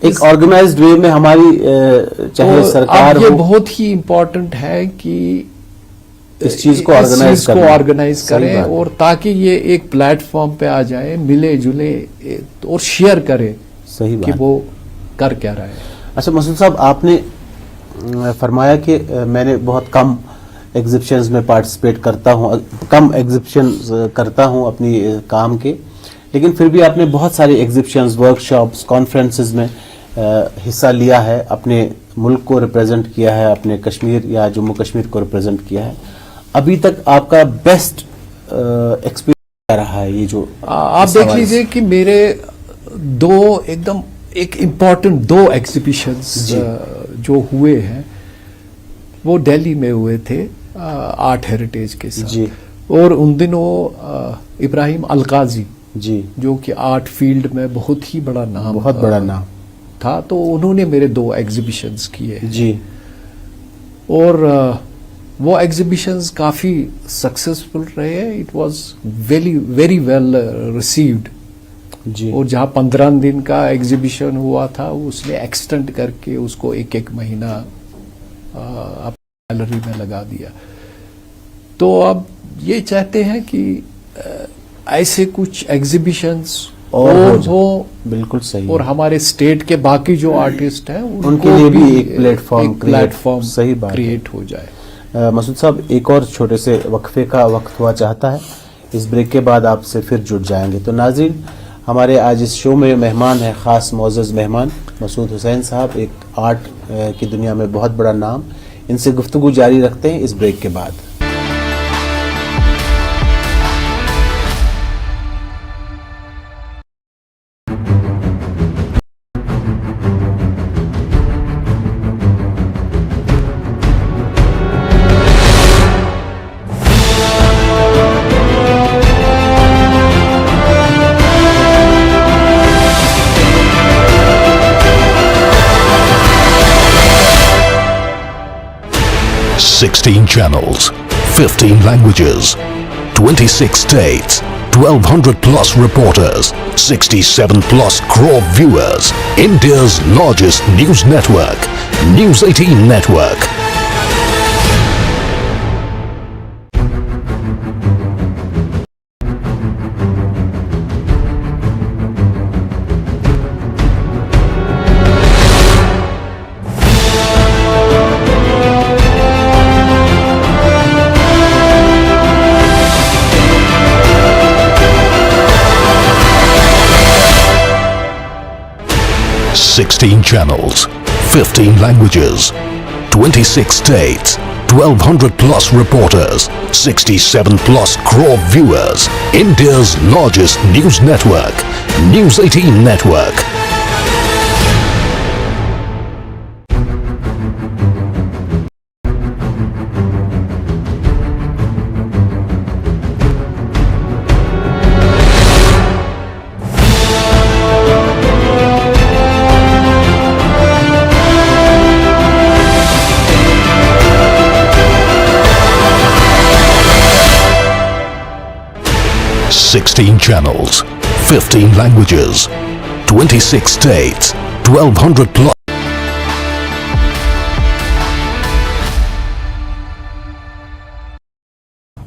B: एक ऑर्गेनाइज्ड वे में हमारी चाहे तो सरकार
C: ये बहुत ही इम्पोर्टेंट है कि
B: इस चीज को
C: ऑर्गेनाइज करें, और ताकि ये एक प्लेटफॉर्म पे आ जाए, मिले जुले और शेयर करें।
B: सही बात
C: कि वो कर क्या रहा है।
B: अच्छा मसूद साहब, आपने फरमाया कि मैंने बहुत कम एग्जिबिशंस में पार्टिसिपेट करता हूँ, कम एग्जिबिशंस करता हूँ अपनी काम के, लेकिन फिर भी आपने बहुत सारे एग्जिबिशंस, वर्कशॉप्स, कॉन्फ्रेंसेस में हिस्सा लिया है, अपने मुल्क को रिप्रेजेंट किया है, अपने कश्मीर या जम्मू कश्मीर को रिप्रेजेंट किया है। अभी तक आपका बेस्ट एक्सपीरियंस क्या रहा है? ये जो
C: आप देख लीजिए कि मेरे एकदम एक इम्पॉर्टेंट दो एग्जीबिशंस जो हुए हैं वो दिल्ली में हुए थे आर्ट हेरिटेज के साथ
B: जी।
C: और उन दिनों इब्राहिम अलकाजी
B: जी, जो
C: कि आर्ट फील्ड में बहुत ही बड़ा नाम,
B: बहुत बड़ा नाम
C: था, तो उन्होंने मेरे दो एग्जीबिशंस किए
B: जी।
C: और वो एग्जीबिशंस काफी सक्सेसफुल रहे। It was very well received
B: जी।
C: और जहाँ 15 दिन का एग्जीबिशन हुआ था उसने एक्सटेंड करके उसको एक महीना गैलरी में लगा दिया। तो अब ये चाहते हैं कि ऐसे कुछ एग्जीबिशंस और हो,
B: बिल्कुल सही,
C: और हमारे स्टेट के बाकी जो आर्टिस्ट हैं
B: उनके लिए भी एक प्लेटफॉर्म
C: सही बात क्रिएट हो जाए।
B: मसूद साहब, एक और छोटे से वक्फे का वक्त हुआ चाहता है, इस ब्रेक के बाद आपसे फिर जुड़ जाएंगे। तो नाज़रीन, हमारे आज इस शो में मेहमान है, ख़ास मोअज़्ज़ज़ मेहमान मसूद हुसैन साहब, एक आर्ट की दुनिया में बहुत बड़ा नाम। इनसे गुफ्तगू जारी रखते हैं इस ब्रेक के बाद।
A: Sixteen channels, 15 languages, 26 states, 1200 plus reporters, 67 plus crore viewers. India's largest news network, News 18 Network. Sixteen channels, 15 languages, 26 states, 1200 plus reporters, 67 plus crore viewers. India's largest news network, News 18 Network. Sixteen channels, 15 languages, 26 states, 1200 plus.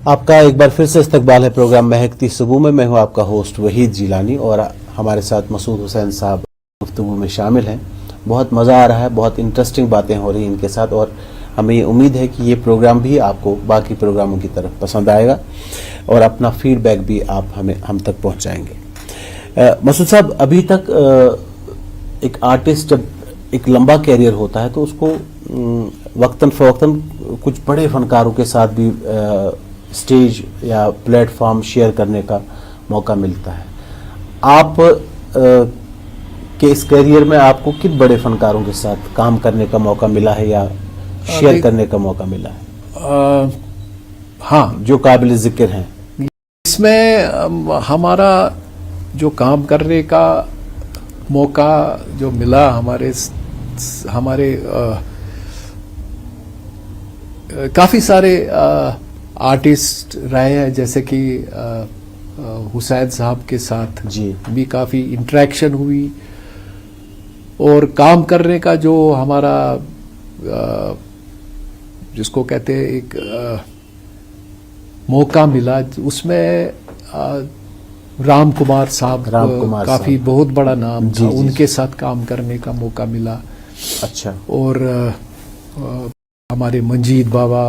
B: आपका एक बार फिर से इस्तकबाल है programme महकती सुबह में। मैं हूं आपका होस्ट वहीद जिलानी और हमारे साथ मसूद हुसैन साहब गुफ्तगू में शामिल हैं। बहुत मज़ा आ रहा है, बहुत इंटरेस्टिंग बातें हो रही हैं इनके साथ और हमें ये उम्मीद है कि ये प्रोग्राम भी आपको बाकी प्रोग्रामों की तरफ पसंद आएगा और अपना फीडबैक भी आप हम तक पहुंचाएंगे। मसूद साहब, अभी तक एक आर्टिस्ट जब एक लंबा कैरियर होता है तो उसको वक्तन फ़वक्तन कुछ बड़े फनकारों के साथ भी स्टेज या प्लेटफॉर्म शेयर करने का मौका मिलता है। आप के इस कैरियर में आपको किन बड़े फनकारों के साथ काम करने का मौका मिला है या शेयर करने का मौका मिला है?
C: हाँ,
B: जो काबिल जिक्र हैं।
C: इसमें हमारा जो काम करने का मौका जो मिला हमारे काफ़ी सारे आर्टिस्ट रहे हैं, जैसे कि हुसैन साहब के साथ
B: जी
C: भी काफ़ी इंटरेक्शन हुई और काम करने का जो हमारा जिसको कहते हैं एक मौका मिला, उसमें राम कुमार साहब काफ़ी बहुत बड़ा नाम था, उनके साथ काम करने का मौका मिला।
B: अच्छा।
C: और हमारे मंजीत बाबा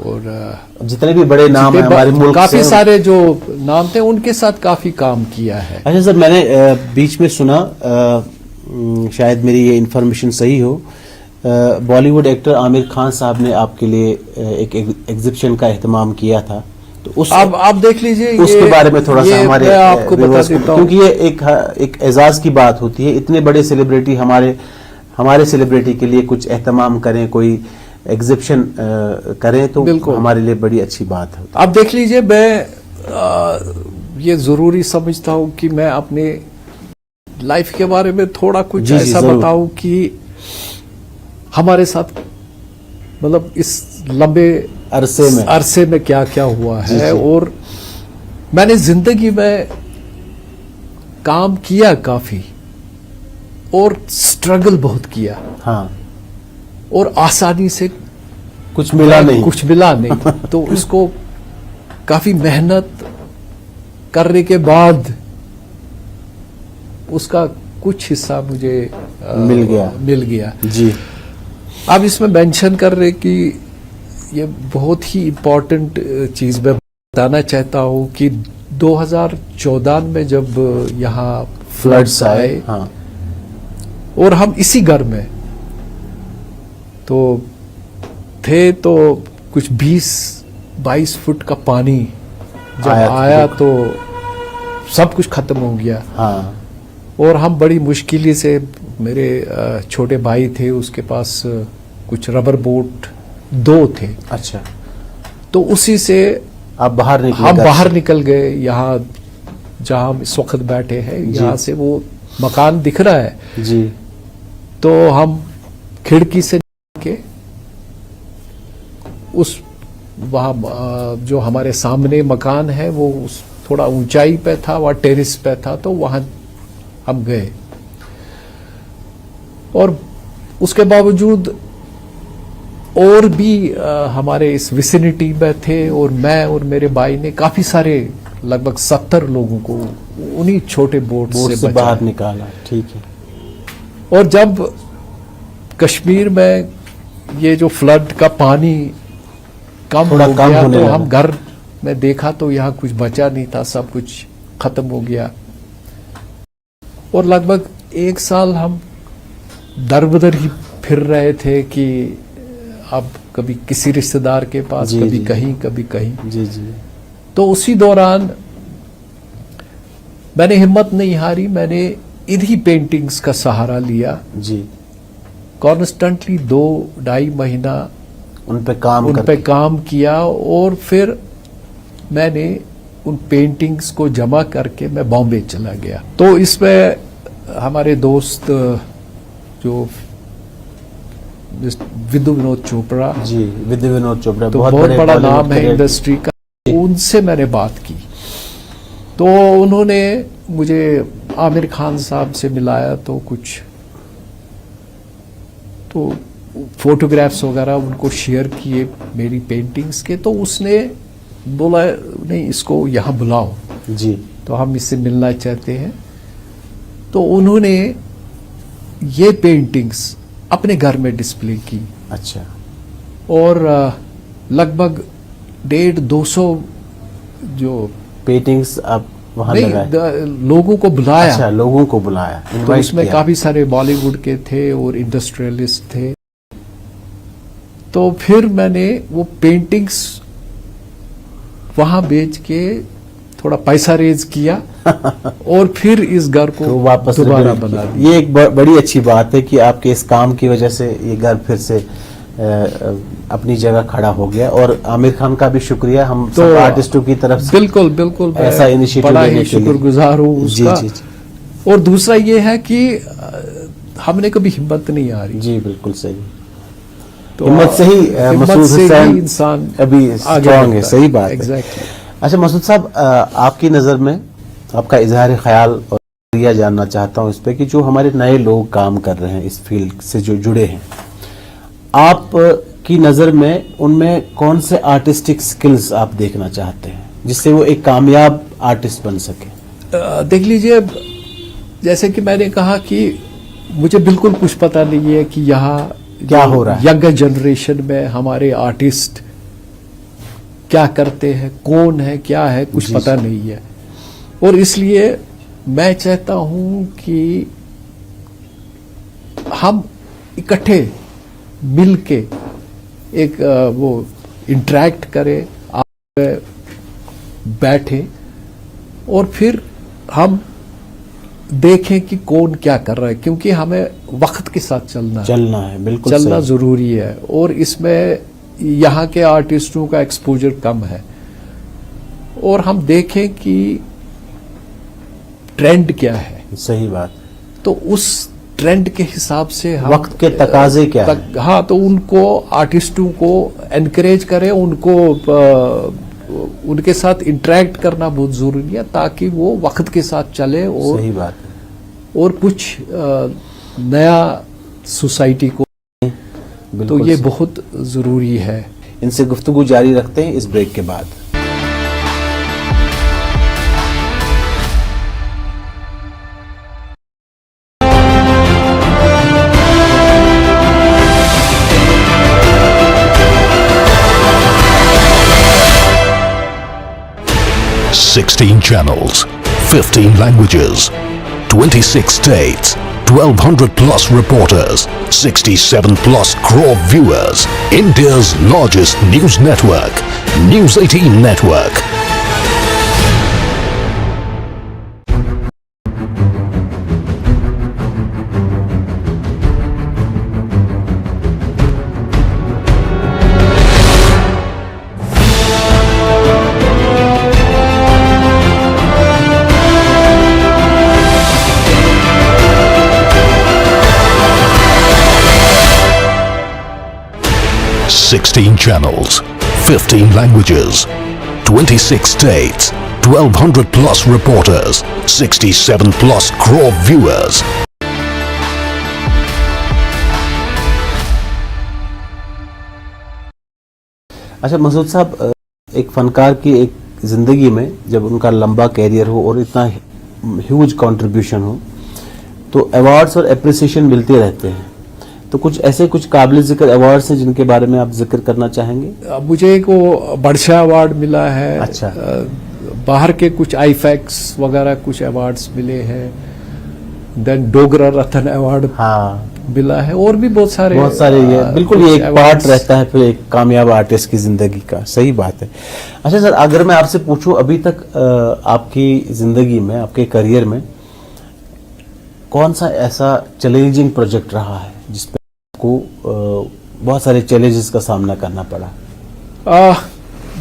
C: और
B: जितने भी बड़े नाम हैं हमारे मुल्क
C: काफी सारे जो नाम थे उनके साथ काफी काम किया है।
B: अच्छा सर, मैंने बीच में सुना, शायद मेरी ये इन्फॉर्मेशन सही हो, बॉलीवुड एक्टर आमिर खान साहब ने आपके लिए एक एग्जिबिशन का एहतमाम किया था, तो उस
C: आप देख लीजिए,
B: उसके बारे में थोड़ा सा हमारे
C: आपको बता देता हूं,
B: क्योंकि ये एक एजाज की बात होती है, इतने बड़े सेलिब्रिटी हमारे सेलिब्रिटी के लिए कुछ एहतमाम करें, कोई एग्जिबिशन करें, तो हमारे लिए बड़ी अच्छी बात है।
C: आप देख लीजिए, मैं ये जरूरी समझता हूं कि मैं अपने लाइफ के बारे में थोड़ा कुछ ऐसा बताऊं कि हमारे साथ मतलब इस लंबे अरसे में क्या क्या हुआ है। और मैंने जिंदगी में काम किया काफी और स्ट्रगल बहुत किया।
B: हाँ।
C: और आसानी से
B: कुछ मिला नहीं।
C: कुछ मिला नहीं। तो उसको काफी मेहनत करने के बाद उसका कुछ हिस्सा मुझे मिल गया
B: जी।
C: अब इसमें मेंशन कर रहे कि ये बहुत ही इम्पोर्टेंट चीज मैं बताना चाहता हूँ कि 2014 में जब यहाँ फ्लड्स आए,
B: हाँ।
C: और हम इसी घर में तो थे, तो कुछ 20-22 फुट का पानी जब आया तो सब कुछ खत्म हो गया।
B: हाँ।
C: और हम बड़ी मुश्किल से, मेरे छोटे भाई थे, उसके पास कुछ रबर बोट 2 थे।
B: अच्छा।
C: तो उसी से
B: आप बाहर निकले?
C: हम बाहर निकल गए। यहाँ जहाँ हम इस वक्त बैठे हैं, यहाँ से वो मकान दिख रहा है
B: जी।
C: तो हम खिड़की से के उस वहाँ जो हमारे सामने मकान है वो उस थोड़ा ऊंचाई पे था, वहाँ टेरिस पे था, तो वहां हम गए। और उसके बावजूद और भी हमारे इस विसिनिटी में थे, और मैं और मेरे भाई ने काफी सारे, लगभग 70 लोगों को उन्हीं छोटे बोट से
B: बाहर निकाला। ठीक है।
C: और जब कश्मीर में ये जो फ्लड का पानी कम हो गया तो हम घर में देखा तो यहाँ कुछ बचा नहीं था, सब कुछ खत्म हो गया। और लगभग 1 साल हम दर बदर ही फिर रहे थे कि अब कभी किसी रिश्तेदार के पास, कभी कहीं, कभी कहीं।
B: जी जी। तो
C: उसी दौरान मैंने हिम्मत नहीं हारी, मैंने इन्हीं पेंटिंग्स का सहारा लिया जी। कॉन्स्टेंटली 2-2.5 महीना उन पे काम किया, और फिर मैंने उन पेंटिंग्स को जमा करके मैं बॉम्बे चला गया। तो इसमें हमारे दोस्त जो विदु विनोद चोपड़ा
B: जी, विदु विनोद चोपड़ा
C: तो बहुत बड़ा नाम है इंडस्ट्री का, उनसे मैंने बात की। तो उन्होंने मुझे आमिर खान साहब से मिलाया, तो कुछ तो फोटोग्राफ्स वगैरह उनको शेयर किए मेरी पेंटिंग्स के। तो उसने बोला नहीं, इसको यहाँ बुलाओ जी, तो हम इससे मिलना चाहते हैं। तो उन्होंने ये पेंटिंग्स अपने घर में डिस्प्ले की।
B: अच्छा।
C: और लगभग 150-200 जो
B: पेंटिंग्स आप वहां लगाए?
C: लोगों को बुलाया।
B: अच्छा, लोगों को बुलाया।
C: तो उसमें काफी सारे बॉलीवुड के थे और इंडस्ट्रियलिस्ट थे। तो फिर मैंने वो पेंटिंग्स वहां बेच के थोड़ा पैसा रेज किया और फिर इस घर को
B: तो वापस
C: दोबारा बना दिया।
B: ये एक बड़ी अच्छी बात है कि आपके इस काम की वजह से ये घर फिर से अपनी जगह खड़ा हो गया। और आमिर खान का भी शुक्रिया हम तो सब आर्टिस्टों की तरफ से।
C: बिल्कुल बिल्कुल,
B: ऐसा इनिशिएटिव
C: बड़ा ही शुक्रगुजार हूँ उसका। जी, जी। और दूसरा ये है कि हमने कभी हिम्मत नहीं हारी।
B: जी बिल्कुल सही। तो हिम्मत से ही मसूद हुसैन
C: इंसान
B: अभी स्ट्रांग है। सही बात है।
C: एग्जैक्टली।
B: अच्छा मसूद साहब, आपकी नज़र में आपका इजहार ख्याल और नजरिया जानना चाहता हूँ इस पे कि जो हमारे नए लोग काम कर रहे हैं इस फील्ड से जो जुड़े हैं, आप की नज़र में उनमें कौन से आर्टिस्टिक स्किल्स आप देखना चाहते हैं जिससे वो एक कामयाब आर्टिस्ट बन सके?
C: देख लीजिए, जैसे कि मैंने कहा कि मुझे बिल्कुल कुछ पता नहीं है कि यहाँ
B: क्या हो रहा है।
C: यंगर जनरेशन में हमारे आर्टिस्ट क्या करते हैं, कौन है, क्या है, कुछ पता नहीं है। और इसलिए मैं चाहता हूं कि हम इकट्ठे मिलके एक वो इंटरेक्ट करें, आप बैठे और फिर हम देखें कि कौन क्या कर रहा है, क्योंकि हमें वक्त के साथ चलना
B: है। बिल्कुल
C: चलना जरूरी है। और इसमें यहाँ के आर्टिस्टों का एक्सपोजर कम है, और हम देखें कि ट्रेंड क्या है।
B: सही बात।
C: तो उस ट्रेंड के हिसाब से हम
B: वक्त के तकाजे क्या है।
C: हाँ, तो उनको आर्टिस्टों को एनकरेज करें, उनको उनके साथ इंटरेक्ट करना बहुत जरूरी है ताकि वो वक्त के साथ चले। और
B: सही बात है।
C: और कुछ नया सोसाइटी को तो ये बहुत ज़रूरी है।
B: इनसे गुफ्तगू जारी रखते हैं इस ब्रेक के बाद।
A: Sixteen channels, 15 languages, 26 states, 1200 plus reporters, 67 plus crore viewers. India's largest news network, News 18 Network. Sixteen channels, 15 languages, 26 states, 1200 plus reporters, 67 plus crore viewers.
B: अच्छा मसूद साहब, एक फनकार की एक ज़िंदगी में जब उनका लंबा कैरियर हो और इतना ह्यूज कंट्रीब्यूशन हो तो अवार्ड्स और एप्रिसिएशन मिलते रहते हैं। तो कुछ ऐसे कुछ काबिल जिक्र अवार्ड्स हैं जिनके बारे में आप जिक्र करना चाहेंगे?
C: मुझे एक वो बड़शा अवार्ड मिला है।
B: अच्छा।
C: बाहर के कुछ आईफैक्स वगैरह कुछ अवार्ड्स मिले हैं। देन डोगरा रतन अवार्ड मिला है और भी बहुत सारे
B: ये बिल्कुल ये एक पार्ट रहता है फिर एक कामयाब आर्टिस्ट की जिंदगी का। सही बात है। अच्छा सर, अगर मैं आपसे पूछूं अभी तक आपकी जिंदगी में, आपके करियर में कौन सा ऐसा चैलेंजिंग प्रोजेक्ट रहा है जिसपे आपको बहुत सारे चैलेंजेस का सामना करना पड़ा?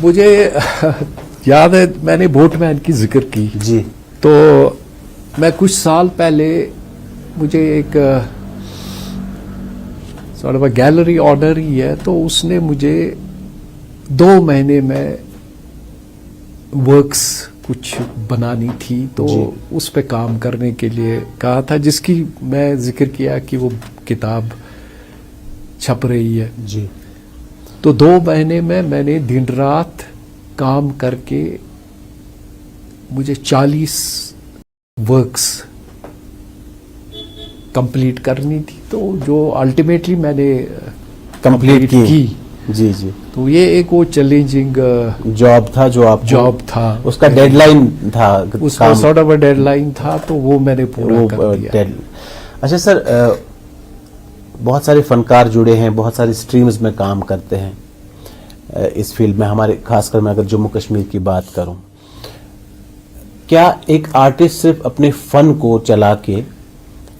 C: मुझे याद है मैंने बोटमैन की जिक्र की
B: जी।
C: तो मैं कुछ साल पहले मुझे एक सॉर्ट ऑफ गैलरी ऑर्डर ही है, तो उसने मुझे 2 महीने में वर्क्स कुछ बनानी थी तो उस पे काम करने के लिए कहा था, जिसकी मैं जिक्र किया कि वो किताब छप रही है
B: जी।
C: तो 2 महीने में मैंने दिन रात काम करके मुझे 40 वर्क्स कंप्लीट करनी थी, तो जो अल्टीमेटली मैंने कंप्लीट की।
B: जी जी।
C: तो ये एक वो चैलेंजिंग
B: जॉब था जो आप
C: जॉब था,
B: उसका डेडलाइन था,
C: उसका सॉर्ट ऑफ डेडलाइन था, तो वो मैंने पूरा कर दिया।
B: अच्छा सर, बहुत सारे फनकार जुड़े हैं, बहुत सारी स्ट्रीम्स में काम करते हैं इस फील्ड में। हमारे खासकर मैं अगर जम्मू कश्मीर की बात करूं, क्या एक आर्टिस्ट सिर्फ अपने फन को चला के,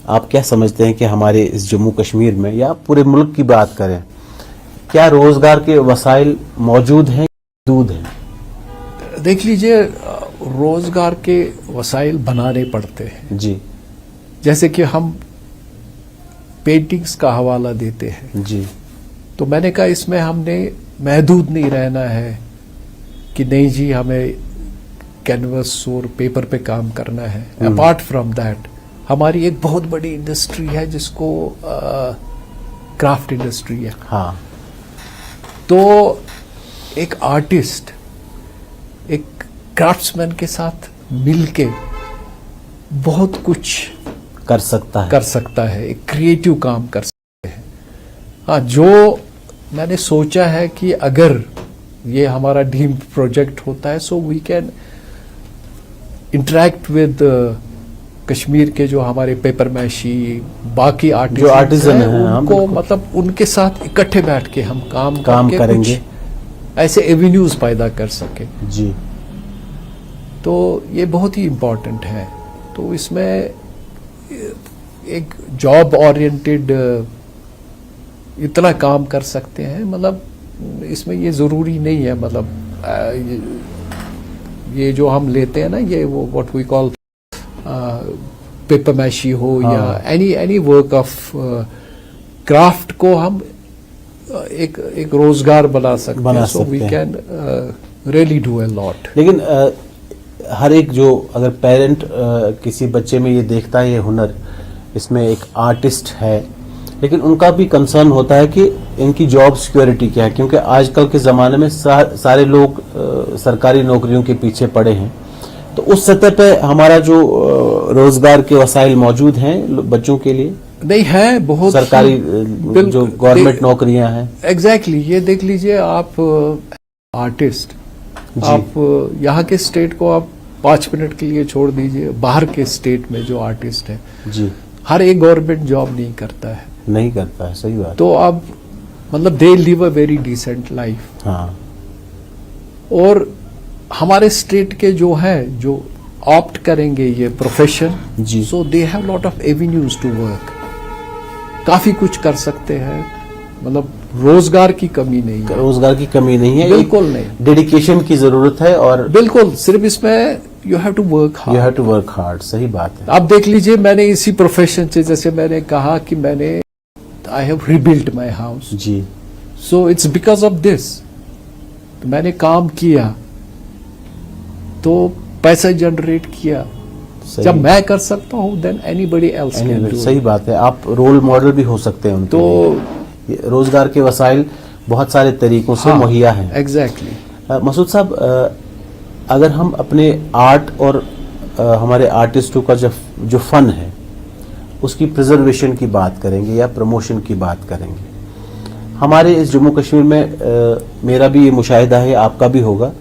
B: आप क्या समझते हैं कि हमारे इस जम्मू कश्मीर में या पूरे मुल्क की बात करें, क्या रोजगार के वसाइल मौजूद हैं, दूध हैं?
C: देख लीजिए, रोजगार के वसाइल बनाने पड़ते हैं
B: जी।
C: जैसे कि हम पेंटिंग्स का हवाला देते हैं
B: जी।
C: तो मैंने कहा इसमें हमने महदूद नहीं रहना है कि नहीं जी हमें कैनवस और पेपर पे काम करना है। अपार्ट फ्रॉम दैट हमारी एक बहुत बड़ी इंडस्ट्री है जिसको क्राफ्ट इंडस्ट्री है।
B: हाँ।
C: तो एक आर्टिस्ट एक क्राफ्ट्समैन के साथ मिलके बहुत कुछ
B: कर सकता है, एक क्रिएटिव
C: काम कर सकते हैं। हाँ, जो मैंने सोचा है कि अगर ये हमारा ड्रीम प्रोजेक्ट होता है so we can interact with Kashmir के जो हमारे पेपर मैशी बाकी
B: आर्टिस्ट हैं
C: उनको, मतलब उनके साथ इकट्ठे बैठ के हम काम
B: करेंगे,
C: ऐसे एवेन्यूज पैदा कर सके
B: जी।
C: तो ये बहुत ही इम्पोर्टेंट है। तो इसमें एक जॉब ओरिएंटेड इतना काम कर सकते हैं, मतलब इसमें ये जरूरी नहीं है, मतलब ये जो हम लेते हैं ना, ये वो what we call paper mache हो या एनी वर्क ऑफ क्राफ्ट को हम एक रोजगार बना सकते हैं। So we can really do a lot.
B: लेकिन हर एक जो अगर पेरेंट किसी बच्चे में ये देखता है ये हुनर, इसमें एक आर्टिस्ट है, लेकिन उनका भी कंसर्न होता है कि इनकी जॉब सिक्योरिटी क्या है, क्योंकि आजकल के ज़माने में सारे लोग सरकारी नौकरियों के पीछे पड़े हैं। तो उस सतह पे हमारा जो रोजगार के वसाइल मौजूद हैं बच्चों के लिए
C: नहीं है, बहुत
B: सरकारी जो गवर्नमेंट नौकरियां हैं।
C: एग्जैक्टली ये देख लीजिए आप आर्टिस्ट, आप यहाँ के स्टेट को आप 5 मिनट के लिए छोड़ दीजिए, बाहर के स्टेट में जो आर्टिस्ट है
B: जी,
C: हर एक गवर्नमेंट जॉब नहीं करता है,
B: नहीं करता है, सही बात।
C: तो अब मतलब they live a very decent life.
B: हाँ,
C: और हमारे स्टेट के जो है जो ऑप्ट करेंगे ये प्रोफेशन
B: जी,
C: so they have lot of avenues to work, काफी कुछ कर सकते हैं, मतलब रोजगार की कमी नहीं है,
B: रोजगार की कमी नहीं है,
C: बिल्कुल नहीं।
B: डेडिकेशन की जरूरत है और
C: बिल्कुल, सिर्फ इसमें you have to work
B: you have
C: hard.
B: To work hard, सही बात है।
C: आप देख लीजिए, मैंने इसी प्रोफेशन से, जैसे मैंने कहा कि मैंने I have rebuilt my house,
B: जी,
C: so it's because of this. मैंने काम किया तो पैसा जनरेट किया,
B: सही,
C: जब मैं कर सकता हूं then anybody else can do.
B: सही बात है, आप रोल मॉडल भी हो सकते हैं उनके लिए। रोजगार के वसाइल बहुत सारे तरीकों से मुहैया हैं।
C: एग्जैक्टली।
B: मसूद साहब, अगर हम अपने आर्ट और हमारे आर्टिस्टों का जो फन है उसकी प्रिजर्वेशन की बात करेंगे या प्रमोशन की बात करेंगे, हमारे इस जम्मू कश्मीर में मेरा भी ये मुशाहिदा है, आपका भी होगा,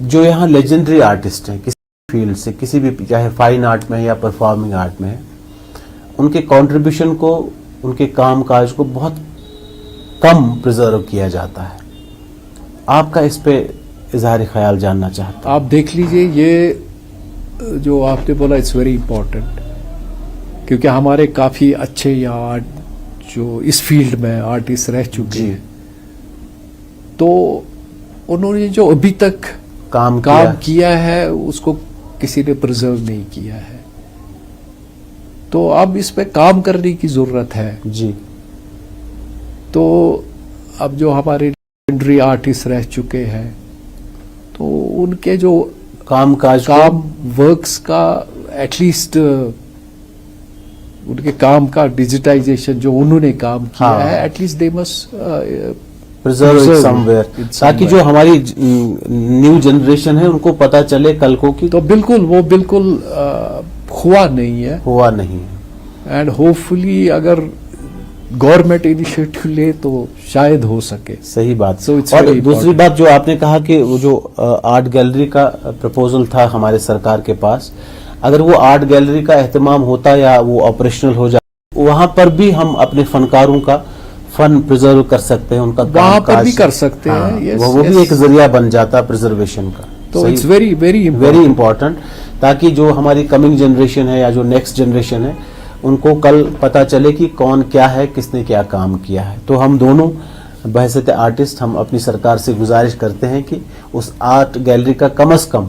B: जो यहाँ लेजेंडरी आर्टिस्ट हैं किसी फील्ड से, किसी भी, चाहे फाइन आर्ट में है या परफॉर्मिंग आर्ट में है, उनके कंट्रीब्यूशन को, उनके काम काज को बहुत कम प्रिजर्व किया जाता है। आपका इस पे इजहार ख्याल जानना चाहता हूं।
C: आप देख लीजिए, ये जो आपने बोला इट्स वेरी इंपॉर्टेंट, क्योंकि हमारे काफी अच्छे यहाँ जो इस फील्ड में आर्टिस्ट रह चुके हैं, तो उन्होंने जो अभी तक काम किया है उसको किसी ने प्रिजर्व नहीं किया है, तो अब इस पे काम करने की जरूरत है
B: जी।
C: तो अब जो हमारे लेजेंडरी आर्टिस्ट रह चुके हैं, तो उनके जो काम वर्क्स का एटलीस्ट उनके काम का डिजिटाइजेशन जो उन्होंने काम किया है, at least they must
B: preserve somewhere, ताकि जो हमारी न्यू जनरेशन है उनको पता चले कल को कि
C: तो बिल्कुल वो बिल्कुल हुआ नहीं है एंड होपफुली अगर गवर्नमेंट इनिशिएटिव ले तो शायद हो सके।
B: सही बात।
C: और
B: दूसरी बात जो आपने कहा कि वो जो आर्ट गैलरी का प्रपोजल था हमारे सरकार के पास, अगर वो आर्ट गैलरी का एहतमाम होता या वो ऑपरेशनल हो जाए, वहां पर भी हम अपने फनकारों का फन प्रिजर्व कर सकते हैं, उनका
C: वहां पर भी कर सकते हैं।
B: वो भी एक जरिया बन जाता प्रिजर्वेशन का।
C: तो इट्स वेरी वेरी
B: इंपॉर्टेंट, ताकि जो हमारी कमिंग जनरेशन है या जो नेक्स्ट जनरेशन है उनको कल पता चले कि कौन क्या है, किसने क्या काम किया है। तो हम दोनों बहैसियत आर्टिस्ट हम अपनी सरकार से गुजारिश करते हैं कि उस आर्ट गैलरी का कम से कम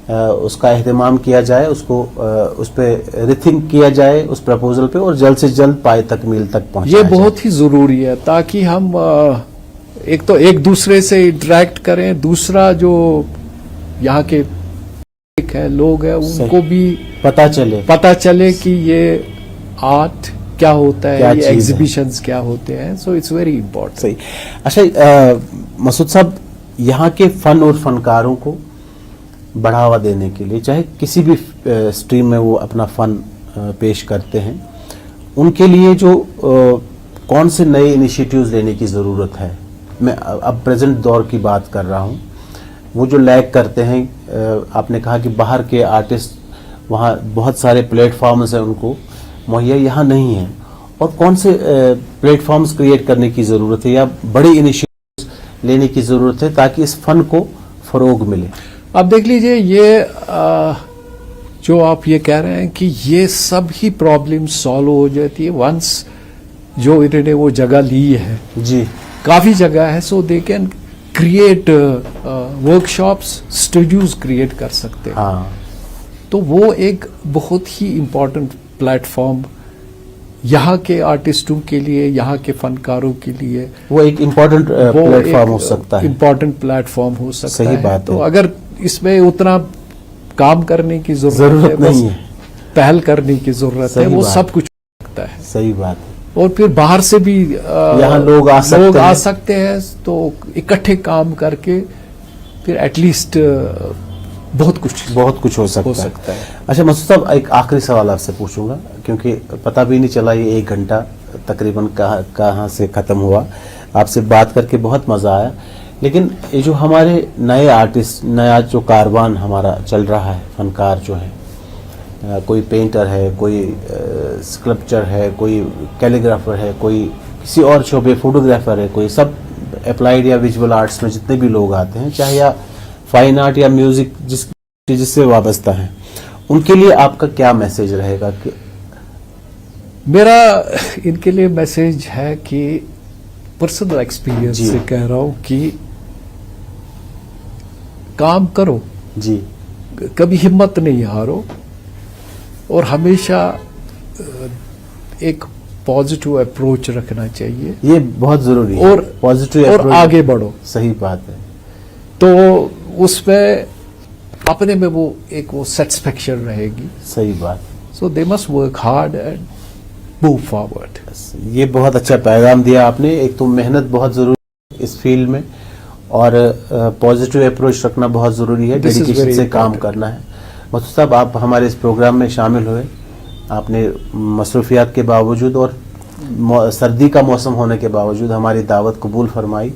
B: उसका एहतमाम किया जाए, उसको उस पर रिथिंक किया जाए उस प्रपोजल पे, और जल्द से जल्द पाए तकमील तक पहुंचाया
C: ये बहुत ही जरूरी है, ताकि हम एक तो एक दूसरे से इंटरेक्ट करें, दूसरा जो यहाँ के है लोग हैं उनको भी पता चले कि ये आर्ट क्या होता है, ये एग्जीबिशंस क्या होते हैं। So it's very important.
B: सही। अच्छा मसूद साहब, यहाँ के फन और फनकारों को बढ़ावा देने के लिए, चाहे किसी भी स्ट्रीम में वो अपना फन पेश करते हैं, उनके लिए जो कौन से नए इनिशिएटिव्स लेने की ज़रूरत है? मैं अब प्रेजेंट दौर की बात कर रहा हूँ। वो जो लैग करते हैं, आपने कहा कि बाहर के आर्टिस्ट, वहाँ बहुत सारे प्लेटफॉर्म्स हैं उनको मुहैया, यहाँ नहीं है, और कौन से प्लेटफॉर्म्स क्रिएट करने की ज़रूरत है या बड़ी इनिशिएटिव्स लेने की ज़रूरत है ताकि इस फन को फ़रोग मिले?
C: आप देख लीजिए, ये जो आप ये कह रहे हैं कि ये सब ही प्रॉब्लम सॉल्व हो जाती है वंस जो इन्होंने वो जगह ली है
B: जी,
C: काफ़ी जगह है, so they can create workshops, studios create कर सकते हैं।
B: हाँ,
C: तो वो एक बहुत ही इम्पोर्टेंट प्लेटफॉर्म यहाँ के आर्टिस्टों के लिए, यहाँ के फनकारों के लिए
B: वो एक इम्पोर्टेंट प्लेटफॉर्म हो सकता है,
C: इम्पोर्टेंट प्लेटफॉर्म हो सकता है।
B: सही बात
C: तो
B: है।
C: अगर इसमें उतना काम करने की जरूरत
B: नहीं है,
C: पहल करने की जरूरत है, वो सब कुछ हो सकता है।
B: सही बात है।
C: और फिर बाहर से भी
B: यहाँ लोग आ
C: सकते हैं, तो इकट्ठे काम करके फिर एटलीस्ट बहुत कुछ हो सकता है।
B: अच्छा मसूद साहब, एक आखिरी सवाल आपसे पूछूंगा, क्योंकि पता भी नहीं चला ये 1 घंटा तकरीबन कहाँ से खत्म हुआ। आपसे बात करके बहुत मजा आया, लेकिन ये जो हमारे नए आर्टिस्ट, नया जो कारवान हमारा चल रहा है, फनकार जो है, कोई पेंटर है, कोई स्कल्पचर है, कोई कैलीग्राफर है, कोई किसी और शोबे, फोटोग्राफर है, कोई सब अप्लाइड या विजुअल आर्ट्स में जितने भी लोग आते हैं, चाहे या फाइन आर्ट या म्यूजिक जिससे वाबस्ता है, उनके लिए आपका क्या मैसेज रहेगा? कि
C: मेरा इनके लिए मैसेज है कि पर्सनल एक्सपीरियंस से कह रहा हूं कि काम करो
B: जी,
C: कभी हिम्मत नहीं हारो, और हमेशा एक पॉजिटिव अप्रोच रखना चाहिए।
B: ये बहुत जरूरी है,
C: और
B: पॉजिटिव
C: और आगे बढ़ो।
B: सही बात है।
C: तो उसमें अपने में वो सेटिस्फेक्शन रहेगी।
B: सही बात।
C: So they must work hard and move forward.
B: ये बहुत अच्छा पैगाम दिया आपने। एक तो मेहनत बहुत जरूरी है इस फील्ड में, और पॉजिटिव अप्रोच रखना बहुत जरूरी है, डेडिकेशन से काम करना है। मसूद साहब, आप हमारे इस प्रोग्राम में शामिल हुए, आपने मसरूफियात के बावजूद और सर्दी का मौसम होने के बावजूद हमारी दावत कबूल फरमाई।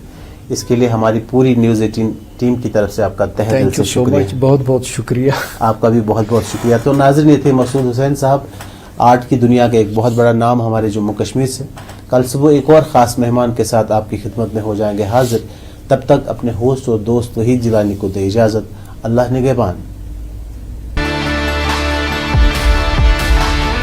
B: इसके लिए हमारी पूरी न्यूज़ 18 टीम की तरफ से आपका तहे दिल से शुक्रिया।
C: बहुत बहुत शुक्रिया।
B: आपका भी बहुत बहुत शुक्रिया। तो नाज़रीन, ये थे मसूद हुसैन साहब, आर्ट की दुनिया के एक बहुत बड़ा नाम हमारे जम्मू कश्मीर से। कल सुबह एक और ख़ास मेहमान के साथ आपकी खिदमत में हो जाएंगे हाजिर। तब तक अपने होस्ट और दोस्त वहीद जिलानी को दे इजाज़त। अल्लाह निगहबान।